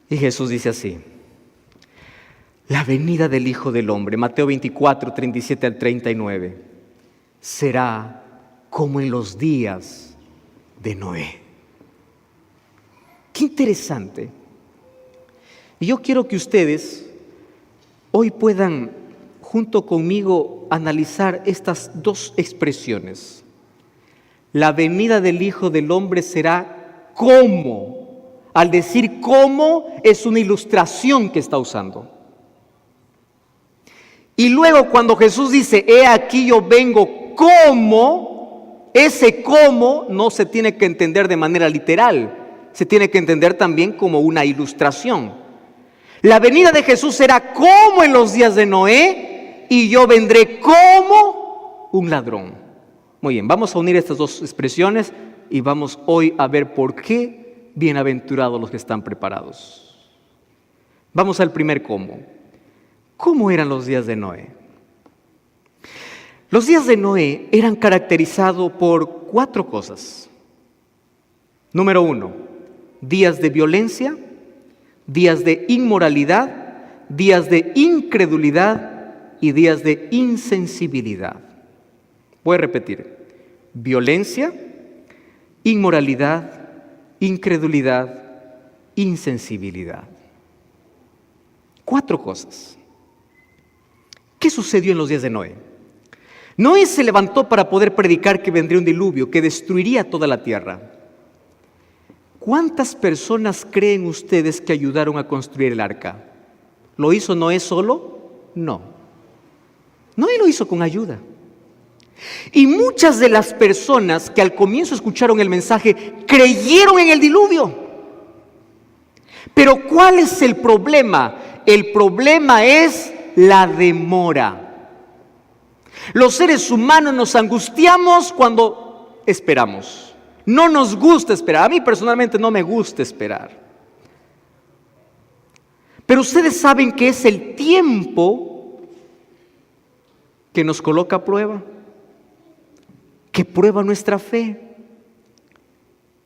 Y Jesús dice así: la venida del Hijo del Hombre, Mateo 24, 37 al 39, será como en los días de Noé. Qué interesante. Y yo quiero que ustedes hoy puedan, junto conmigo, analizar estas 2 expresiones. La venida del Hijo del Hombre será como. Al decir cómo, es una ilustración que está usando. Y luego cuando Jesús dice, he aquí yo vengo como, ese cómo no se tiene que entender de manera literal, se tiene que entender también como una ilustración. La venida de Jesús será como en los días de Noé, y yo vendré como un ladrón. Muy bien, vamos a unir estas dos expresiones y vamos hoy a ver por qué bienaventurados los que están preparados. Vamos al primer cómo. ¿Cómo eran los días de Noé? Los días de Noé eran caracterizados por 4 cosas. Número 1, días de violencia, días de inmoralidad, días de incredulidad y días de insensibilidad. Voy a repetir: violencia, inmoralidad, incredulidad, insensibilidad. 4 cosas. ¿Qué sucedió en los días de Noé? Noé se levantó para poder predicar que vendría un diluvio que destruiría toda la tierra. ¿Cuántas personas creen ustedes que ayudaron a construir el arca? ¿Lo hizo Noé solo? No. Noé lo hizo con ayuda. Y muchas de las personas que al comienzo escucharon el mensaje creyeron en el diluvio. Pero ¿cuál es el problema? El problema es la demora. Los seres humanos nos angustiamos cuando esperamos. No nos gusta esperar. A mí personalmente no me gusta esperar. Pero ustedes saben que es el tiempo que nos coloca a prueba, que prueba nuestra fe.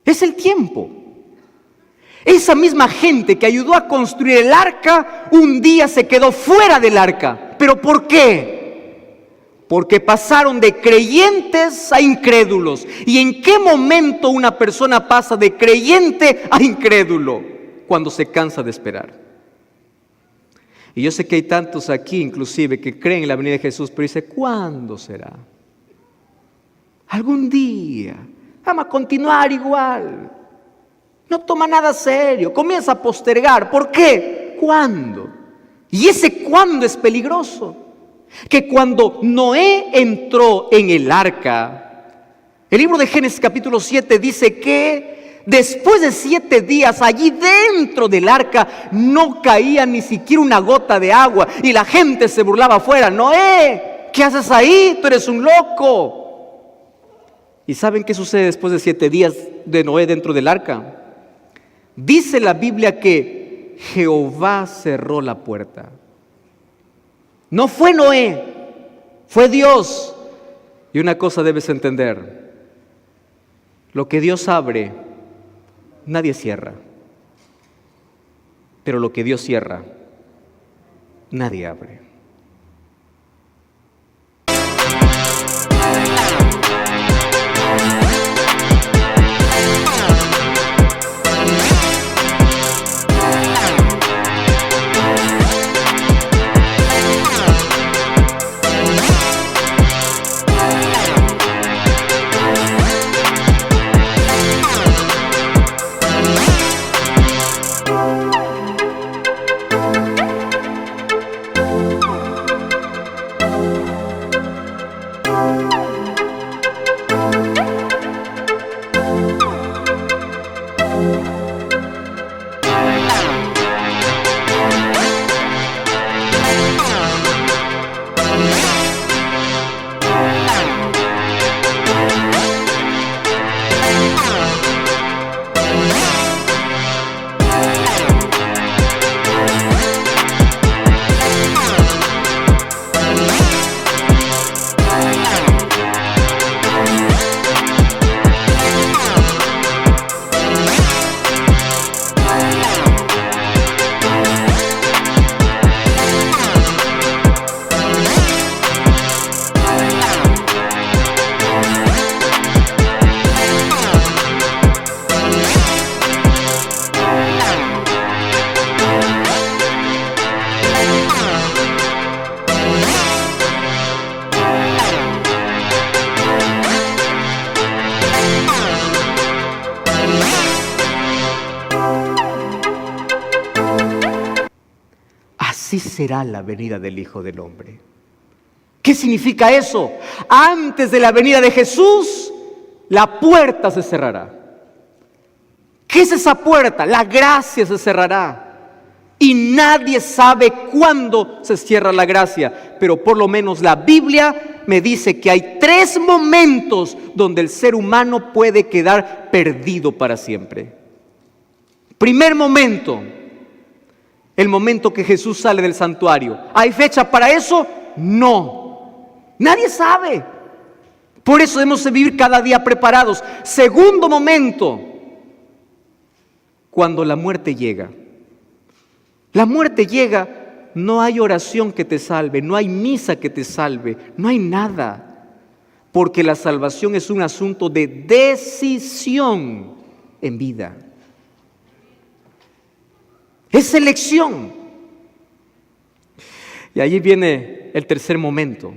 Es el tiempo. Esa misma gente que ayudó a construir el arca, un día se quedó fuera del arca. ¿Pero por qué? Porque pasaron de creyentes a incrédulos. ¿Y en qué momento una persona pasa de creyente a incrédulo? Cuando se cansa de esperar. Y yo sé que hay tantos aquí inclusive que creen en la venida de Jesús, pero dice: ¿cuándo será? Algún día. Vamos a continuar igual. No toma nada serio, comienza a postergar. ¿Por qué? ¿Cuándo? Y ese cuándo es peligroso. Que cuando Noé entró en el arca, el libro de Génesis capítulo 7 dice que después de 7 días allí dentro del arca no caía ni siquiera una gota de agua y la gente se burlaba afuera: Noé, ¿qué haces ahí? Tú eres un loco. ¿Y saben qué sucede después de 7 días de Noé dentro del arca? Dice la Biblia que Jehová cerró la puerta. No fue Noé, fue Dios. Y una cosa debes entender: lo que Dios abre, nadie cierra. Pero lo que Dios cierra, nadie abre. Así será la venida del Hijo del Hombre. ¿Qué significa eso? Antes de la venida de Jesús, la puerta se cerrará. ¿Qué es esa puerta? La gracia se cerrará. Y nadie sabe cuándo se cierra la gracia, pero por lo menos la Biblia me dice que hay 3 momentos donde el ser humano puede quedar perdido para siempre. Primer momento, el momento que Jesús sale del santuario. ¿Hay fecha para eso? No. Nadie sabe. Por eso debemos vivir cada día preparados. Segundo momento, cuando la muerte llega. La muerte llega, no hay oración que te salve, no hay misa que te salve, no hay nada. Porque la salvación es un asunto de decisión en vida. Es elección. Y allí viene el tercer momento.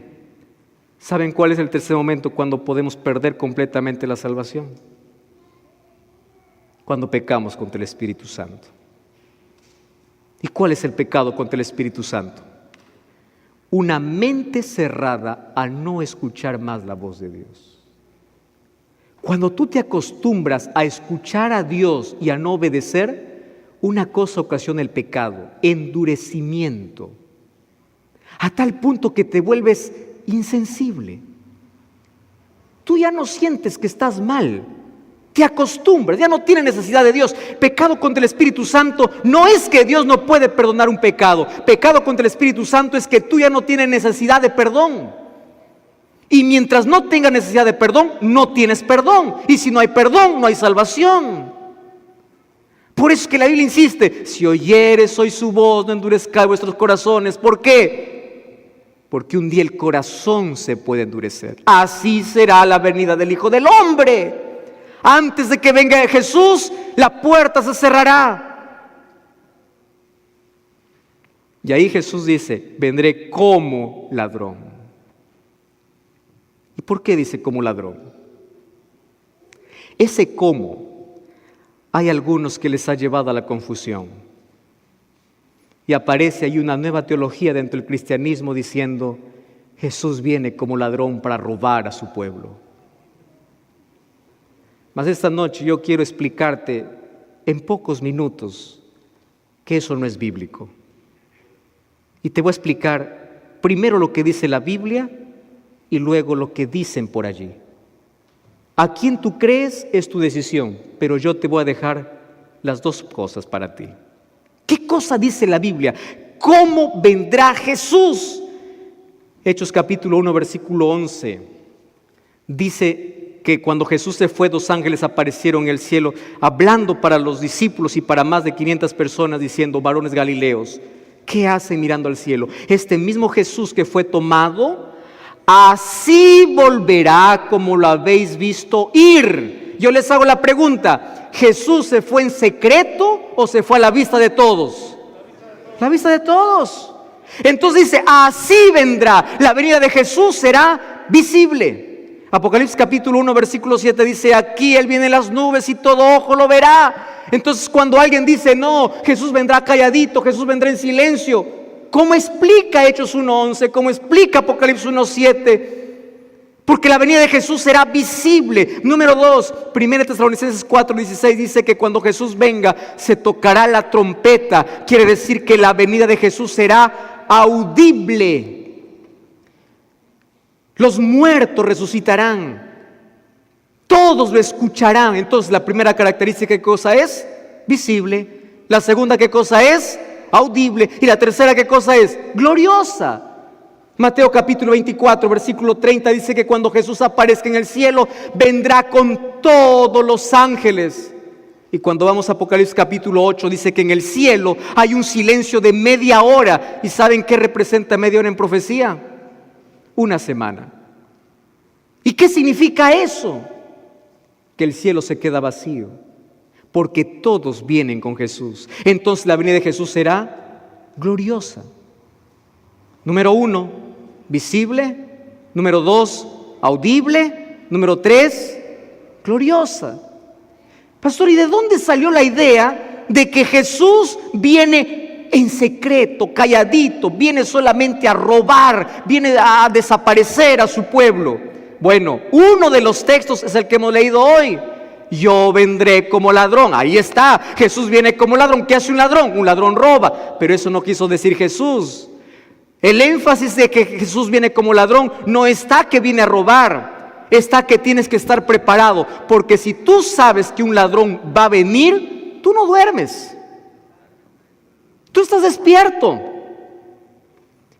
¿Saben cuál es el tercer momento cuando podemos perder completamente la salvación? Cuando pecamos contra el Espíritu Santo. ¿Y cuál es el pecado contra el Espíritu Santo? Una mente cerrada a no escuchar más la voz de Dios. Cuando tú te acostumbras a escuchar a Dios y a no obedecer, una cosa ocasiona el pecado, endurecimiento, a tal punto que te vuelves insensible. Tú ya no sientes que estás mal, te acostumbras, ya no tienes necesidad de Dios. Pecado contra el Espíritu Santo no es que Dios no puede perdonar un pecado. Pecado contra el Espíritu Santo es que tú ya no tienes necesidad de perdón. Y mientras no tengas necesidad de perdón, no tienes perdón. Y si no hay perdón, no hay salvación. Por eso es que la Biblia insiste, si oyeres hoy su voz, no endurezcáis vuestros corazones. ¿Por qué? Porque un día el corazón se puede endurecer. Así será la venida del Hijo del Hombre. Antes de que venga Jesús, la puerta se cerrará. Y ahí Jesús dice, vendré como ladrón. ¿Y por qué dice como ladrón? Ese como, hay algunos que les ha llevado a la confusión. Y aparece ahí una nueva teología dentro del cristianismo diciendo, Jesús viene como ladrón para robar a su pueblo. Mas esta noche yo quiero explicarte en pocos minutos que eso no es bíblico. Y te voy a explicar primero lo que dice la Biblia y luego lo que dicen por allí. A quién tú crees es tu decisión, pero yo te voy a dejar las dos cosas para ti. ¿Qué cosa dice la Biblia? ¿Cómo vendrá Jesús? Hechos capítulo 1, versículo 11. Dice que cuando Jesús se fue, 2 ángeles aparecieron en el cielo, hablando para los discípulos y para más de 500 personas, diciendo, varones galileos, ¿qué hacen mirando al cielo? Este mismo Jesús que fue tomado, así volverá como lo habéis visto ir. Yo les hago la pregunta, ¿Jesús se fue en secreto o se fue a la vista de todos? La vista de todos. Entonces dice, así vendrá. La venida de Jesús será visible. Apocalipsis capítulo 1, versículo 7 dice, aquí Él viene en las nubes y todo ojo lo verá. Entonces cuando alguien dice, no, Jesús vendrá calladito, Jesús vendrá en silencio, ¿cómo explica Hechos 1:11? ¿Cómo explica Apocalipsis 1:7? Porque la venida de Jesús será visible. Número 2, 1 Tesalonicenses 4:16 dice que cuando Jesús venga se tocará la trompeta. Quiere decir que la venida de Jesús será audible. Los muertos resucitarán. Todos lo escucharán. Entonces la primera característica, ¿qué cosa es? Visible. La segunda, ¿qué cosa es? Audible. Y la tercera, ¿qué cosa es? Gloriosa. Mateo capítulo 24, versículo 30 dice que cuando Jesús aparezca en el cielo, vendrá con todos los ángeles. Y cuando vamos a Apocalipsis capítulo 8, dice que en el cielo hay un silencio de media hora. ¿Y saben qué representa media hora en profecía? Una semana. ¿Y qué significa eso? Que el cielo se queda vacío, porque todos vienen con Jesús. Entonces la venida de Jesús será gloriosa. Número 1, visible. Número 2, audible. Número 3, gloriosa. Pastor, ¿y de dónde salió la idea de que Jesús viene en secreto, calladito, viene solamente a robar, viene a desaparecer a su pueblo? Bueno, uno de los textos es el que hemos leído hoy. Yo vendré como ladrón. Ahí está, Jesús viene como ladrón. ¿Qué hace un ladrón? Un ladrón roba, pero eso no quiso decir Jesús. El énfasis de que Jesús viene como ladrón no está que viene a robar, está que tienes que estar preparado, porque si tú sabes que un ladrón va a venir, tú no duermes, tú estás despierto.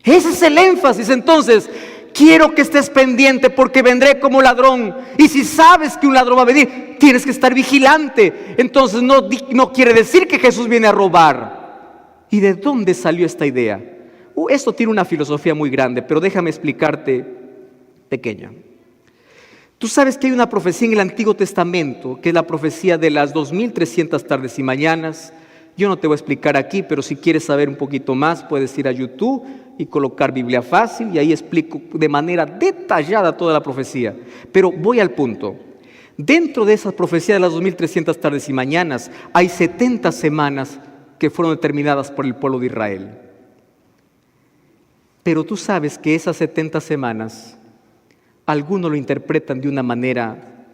Ese es el énfasis. Entonces, quiero que estés pendiente porque vendré como ladrón. Y si sabes que un ladrón va a venir, tienes que estar vigilante. Entonces no quiere decir que Jesús viene a robar. ¿Y de dónde salió esta idea? Esto tiene una filosofía muy grande, pero déjame explicarte pequeña. Tú sabes que hay una profecía en el Antiguo Testamento, que es la profecía de las 2300 tardes y mañanas. Yo no te voy a explicar aquí, pero si quieres saber un poquito más, puedes ir a YouTube y colocar Biblia Fácil, y ahí explico de manera detallada toda la profecía. Pero voy al punto. Dentro de esa profecía de las 2300 tardes y mañanas, hay 70 semanas que fueron determinadas por el pueblo de Israel. Pero tú sabes que esas 70 semanas, algunos lo interpretan de una manera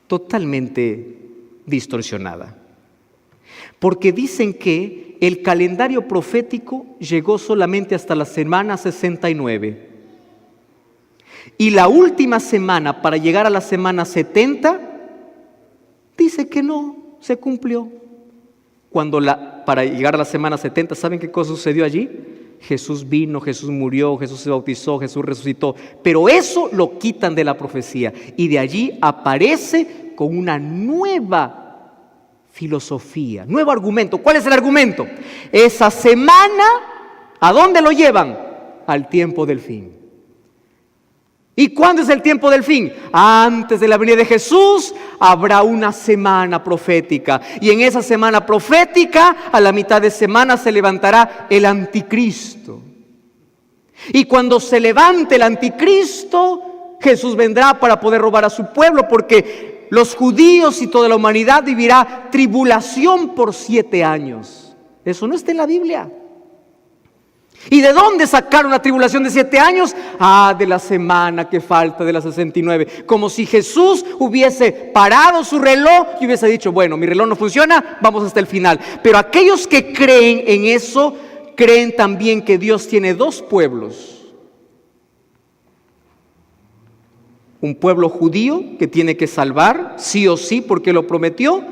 totalmente distorsionada. Porque dicen que el calendario profético llegó solamente hasta la semana 69. Y la última semana, para llegar a la semana 70, dice que no se cumplió. Para llegar a la semana 70, ¿saben qué cosa sucedió allí? Jesús vino, Jesús murió, Jesús se bautizó, Jesús resucitó. Pero eso lo quitan de la profecía. Y de allí aparece con una nueva filosofía, nuevo argumento. ¿Cuál es el argumento? Esa semana, ¿a dónde lo llevan? Al tiempo del fin. ¿Y cuándo es el tiempo del fin? Antes de la venida de Jesús habrá una semana profética. Y en esa semana profética, a la mitad de semana se levantará el anticristo. Y cuando se levante el anticristo, Jesús vendrá para poder robar a su pueblo, porque los judíos y toda la humanidad vivirá tribulación por 7 años. Eso no está en la Biblia. ¿Y de dónde sacaron la tribulación de 7 años? De la semana que falta, de la 69. Como si Jesús hubiese parado su reloj y hubiese dicho, bueno, mi reloj no funciona, vamos hasta el final. Pero aquellos que creen en eso, creen también que Dios tiene 2 pueblos. Un pueblo judío que tiene que salvar, sí o sí, porque lo prometió.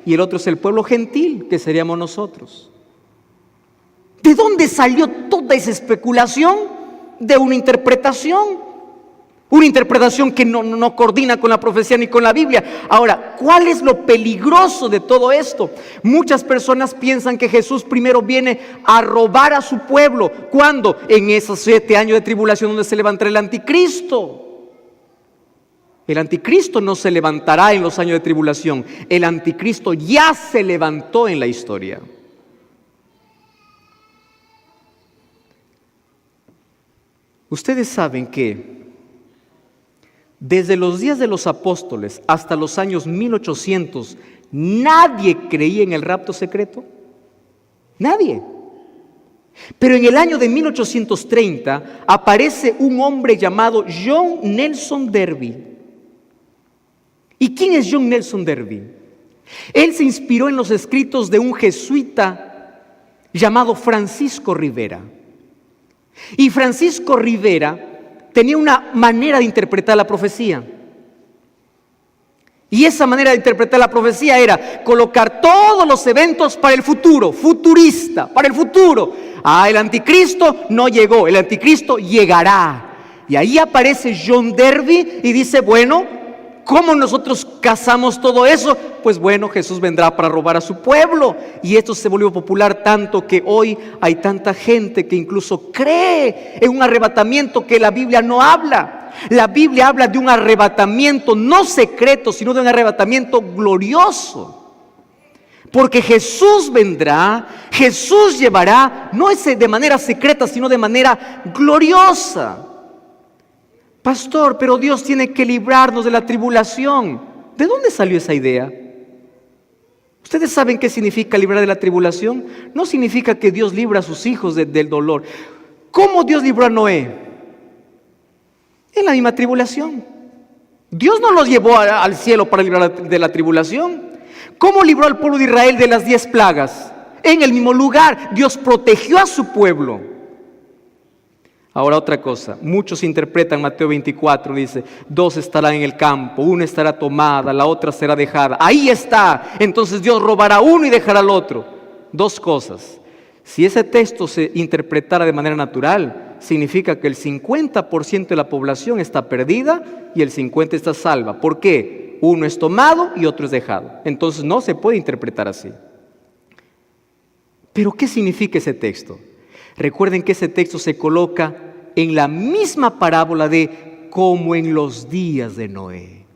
Y el otro es el pueblo gentil, que seríamos nosotros. ¿De dónde salió toda esa especulación? De una interpretación que no coordina con la profecía ni con la Biblia. Ahora, ¿cuál es lo peligroso de todo esto? Muchas personas piensan que Jesús primero viene a robar a su pueblo. ¿Cuándo? En esos 7 años de tribulación donde se levantará el anticristo. El anticristo no se levantará en los años de tribulación. El anticristo ya se levantó en la historia. Ustedes saben que desde los días de los apóstoles hasta los años 1800, nadie creía en el rapto secreto. Nadie. Pero en el año de 1830 aparece un hombre llamado John Nelson Darby. ¿Y quién es John Nelson Darby? Él se inspiró en los escritos de un jesuita llamado Francisco Rivera. Y Francisco Rivera tenía una manera de interpretar la profecía. Y esa manera de interpretar la profecía era colocar todos los eventos para el futuro, futurista, para el futuro. El anticristo no llegó, el anticristo llegará. Y ahí aparece John Darby y dice, bueno, ¿cómo nosotros casamos todo eso? Pues bueno, Jesús vendrá para robar a su pueblo. Y esto se volvió popular tanto que hoy hay tanta gente que incluso cree en un arrebatamiento que la Biblia no habla. La Biblia habla de un arrebatamiento no secreto, sino de un arrebatamiento glorioso. Porque Jesús vendrá, Jesús llevará, no es de manera secreta, sino de manera gloriosa. Pastor, pero Dios tiene que librarnos de la tribulación. ¿De dónde salió esa idea? ¿Ustedes saben qué significa librar de la tribulación? No significa que Dios libra a sus hijos del dolor. ¿Cómo Dios libró a Noé? En la misma tribulación. Dios no los llevó al cielo para librar de la tribulación. ¿Cómo libró al pueblo de Israel de las 10 plagas? En el mismo lugar. Dios protegió a su pueblo. Ahora otra cosa, muchos interpretan Mateo 24, dice, 2 estarán en el campo, 1 estará tomada, la otra será dejada. Ahí está, entonces Dios robará uno y dejará al otro. 2 cosas. Si ese texto se interpretara de manera natural, significa que el 50% de la población está perdida y el 50% está salva. ¿Por qué? Uno es tomado y otro es dejado. Entonces no se puede interpretar así. ¿Pero qué significa ese texto? Recuerden que ese texto se coloca en la misma parábola de como en los días de Noé.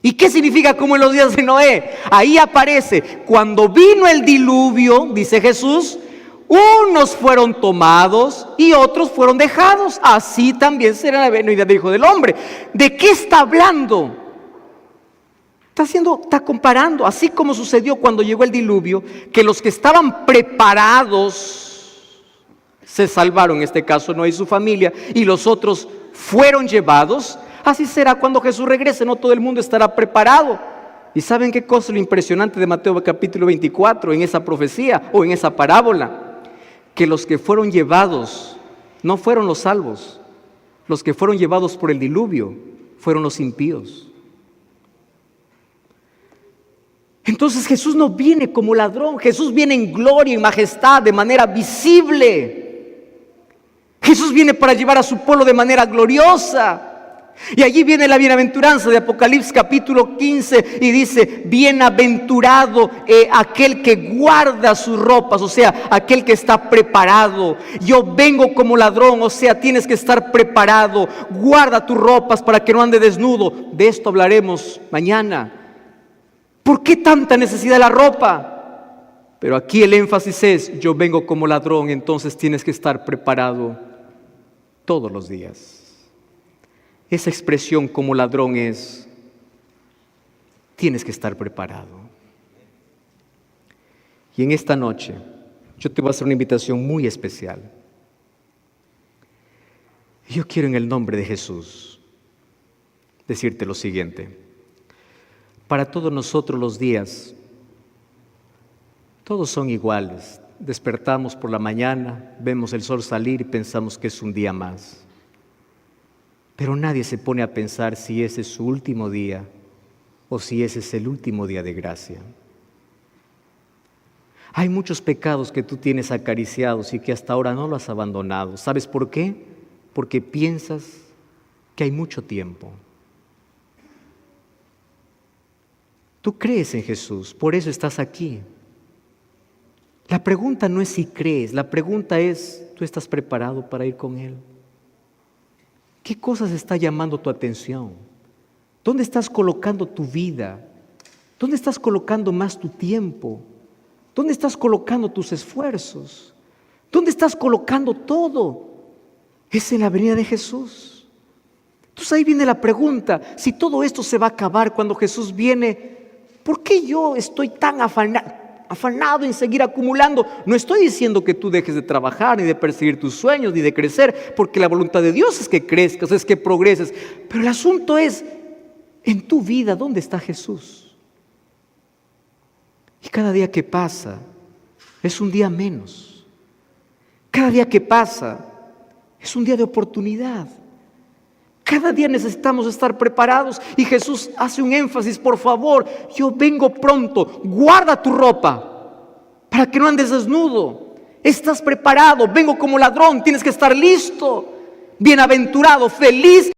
¿Y qué significa como en los días de Noé? Ahí aparece, cuando vino el diluvio, dice Jesús, unos fueron tomados y otros fueron dejados. Así también será la venida del Hijo del Hombre. ¿De qué está hablando? Está comparando, así como sucedió cuando llegó el diluvio, que los que estaban preparados se salvaron, en este caso Noé y su familia, y los otros fueron llevados. Así será cuando Jesús regrese, no todo el mundo estará preparado. ¿Y saben qué cosa es lo impresionante de Mateo capítulo 24, en esa profecía o en esa parábola? Que los que fueron llevados no fueron los salvos, los que fueron llevados por el diluvio fueron los impíos. Entonces Jesús no viene como ladrón, Jesús viene en gloria, en majestad, de manera visible. Jesús viene para llevar a su pueblo de manera gloriosa. Y allí viene la bienaventuranza de Apocalipsis capítulo 15 y dice, bienaventurado aquel que guarda sus ropas, o sea, aquel que está preparado. Yo vengo como ladrón, o sea, tienes que estar preparado. Guarda tus ropas para que no ande desnudo. De esto hablaremos mañana. ¿Por qué tanta necesidad de la ropa? Pero aquí el énfasis es, yo vengo como ladrón, entonces tienes que estar preparado todos los días. Esa expresión como ladrón es, tienes que estar preparado. Y en esta noche, yo te voy a hacer una invitación muy especial. Yo quiero en el nombre de Jesús decirte lo siguiente. Para todos nosotros los días, todos son iguales. Despertamos por la mañana, vemos el sol salir y pensamos que es un día más. Pero nadie se pone a pensar si ese es su último día o si ese es el último día de gracia. Hay muchos pecados que tú tienes acariciados y que hasta ahora no los has abandonado. ¿Sabes por qué? Porque piensas que hay mucho tiempo. Tú crees en Jesús, por eso estás aquí. La pregunta no es si crees, la pregunta es, ¿tú estás preparado para ir con Él? ¿Qué cosas está llamando tu atención? ¿Dónde estás colocando tu vida? ¿Dónde estás colocando más tu tiempo? ¿Dónde estás colocando tus esfuerzos? ¿Dónde estás colocando todo? Es en la venida de Jesús. Entonces ahí viene la pregunta, si todo esto se va a acabar cuando Jesús viene, ¿por qué yo estoy tan afanado en seguir acumulando? No estoy diciendo que tú dejes de trabajar, ni de perseguir tus sueños, ni de crecer, porque la voluntad de Dios es que crezcas, es que progreses. Pero el asunto es, en tu vida, ¿dónde está Jesús? Y cada día que pasa, es un día menos. Cada día que pasa, es un día de oportunidad. Cada día necesitamos estar preparados y Jesús hace un énfasis, por favor, yo vengo pronto, guarda tu ropa para que no andes desnudo. Estás preparado, vengo como ladrón, tienes que estar listo. Bienaventurado, feliz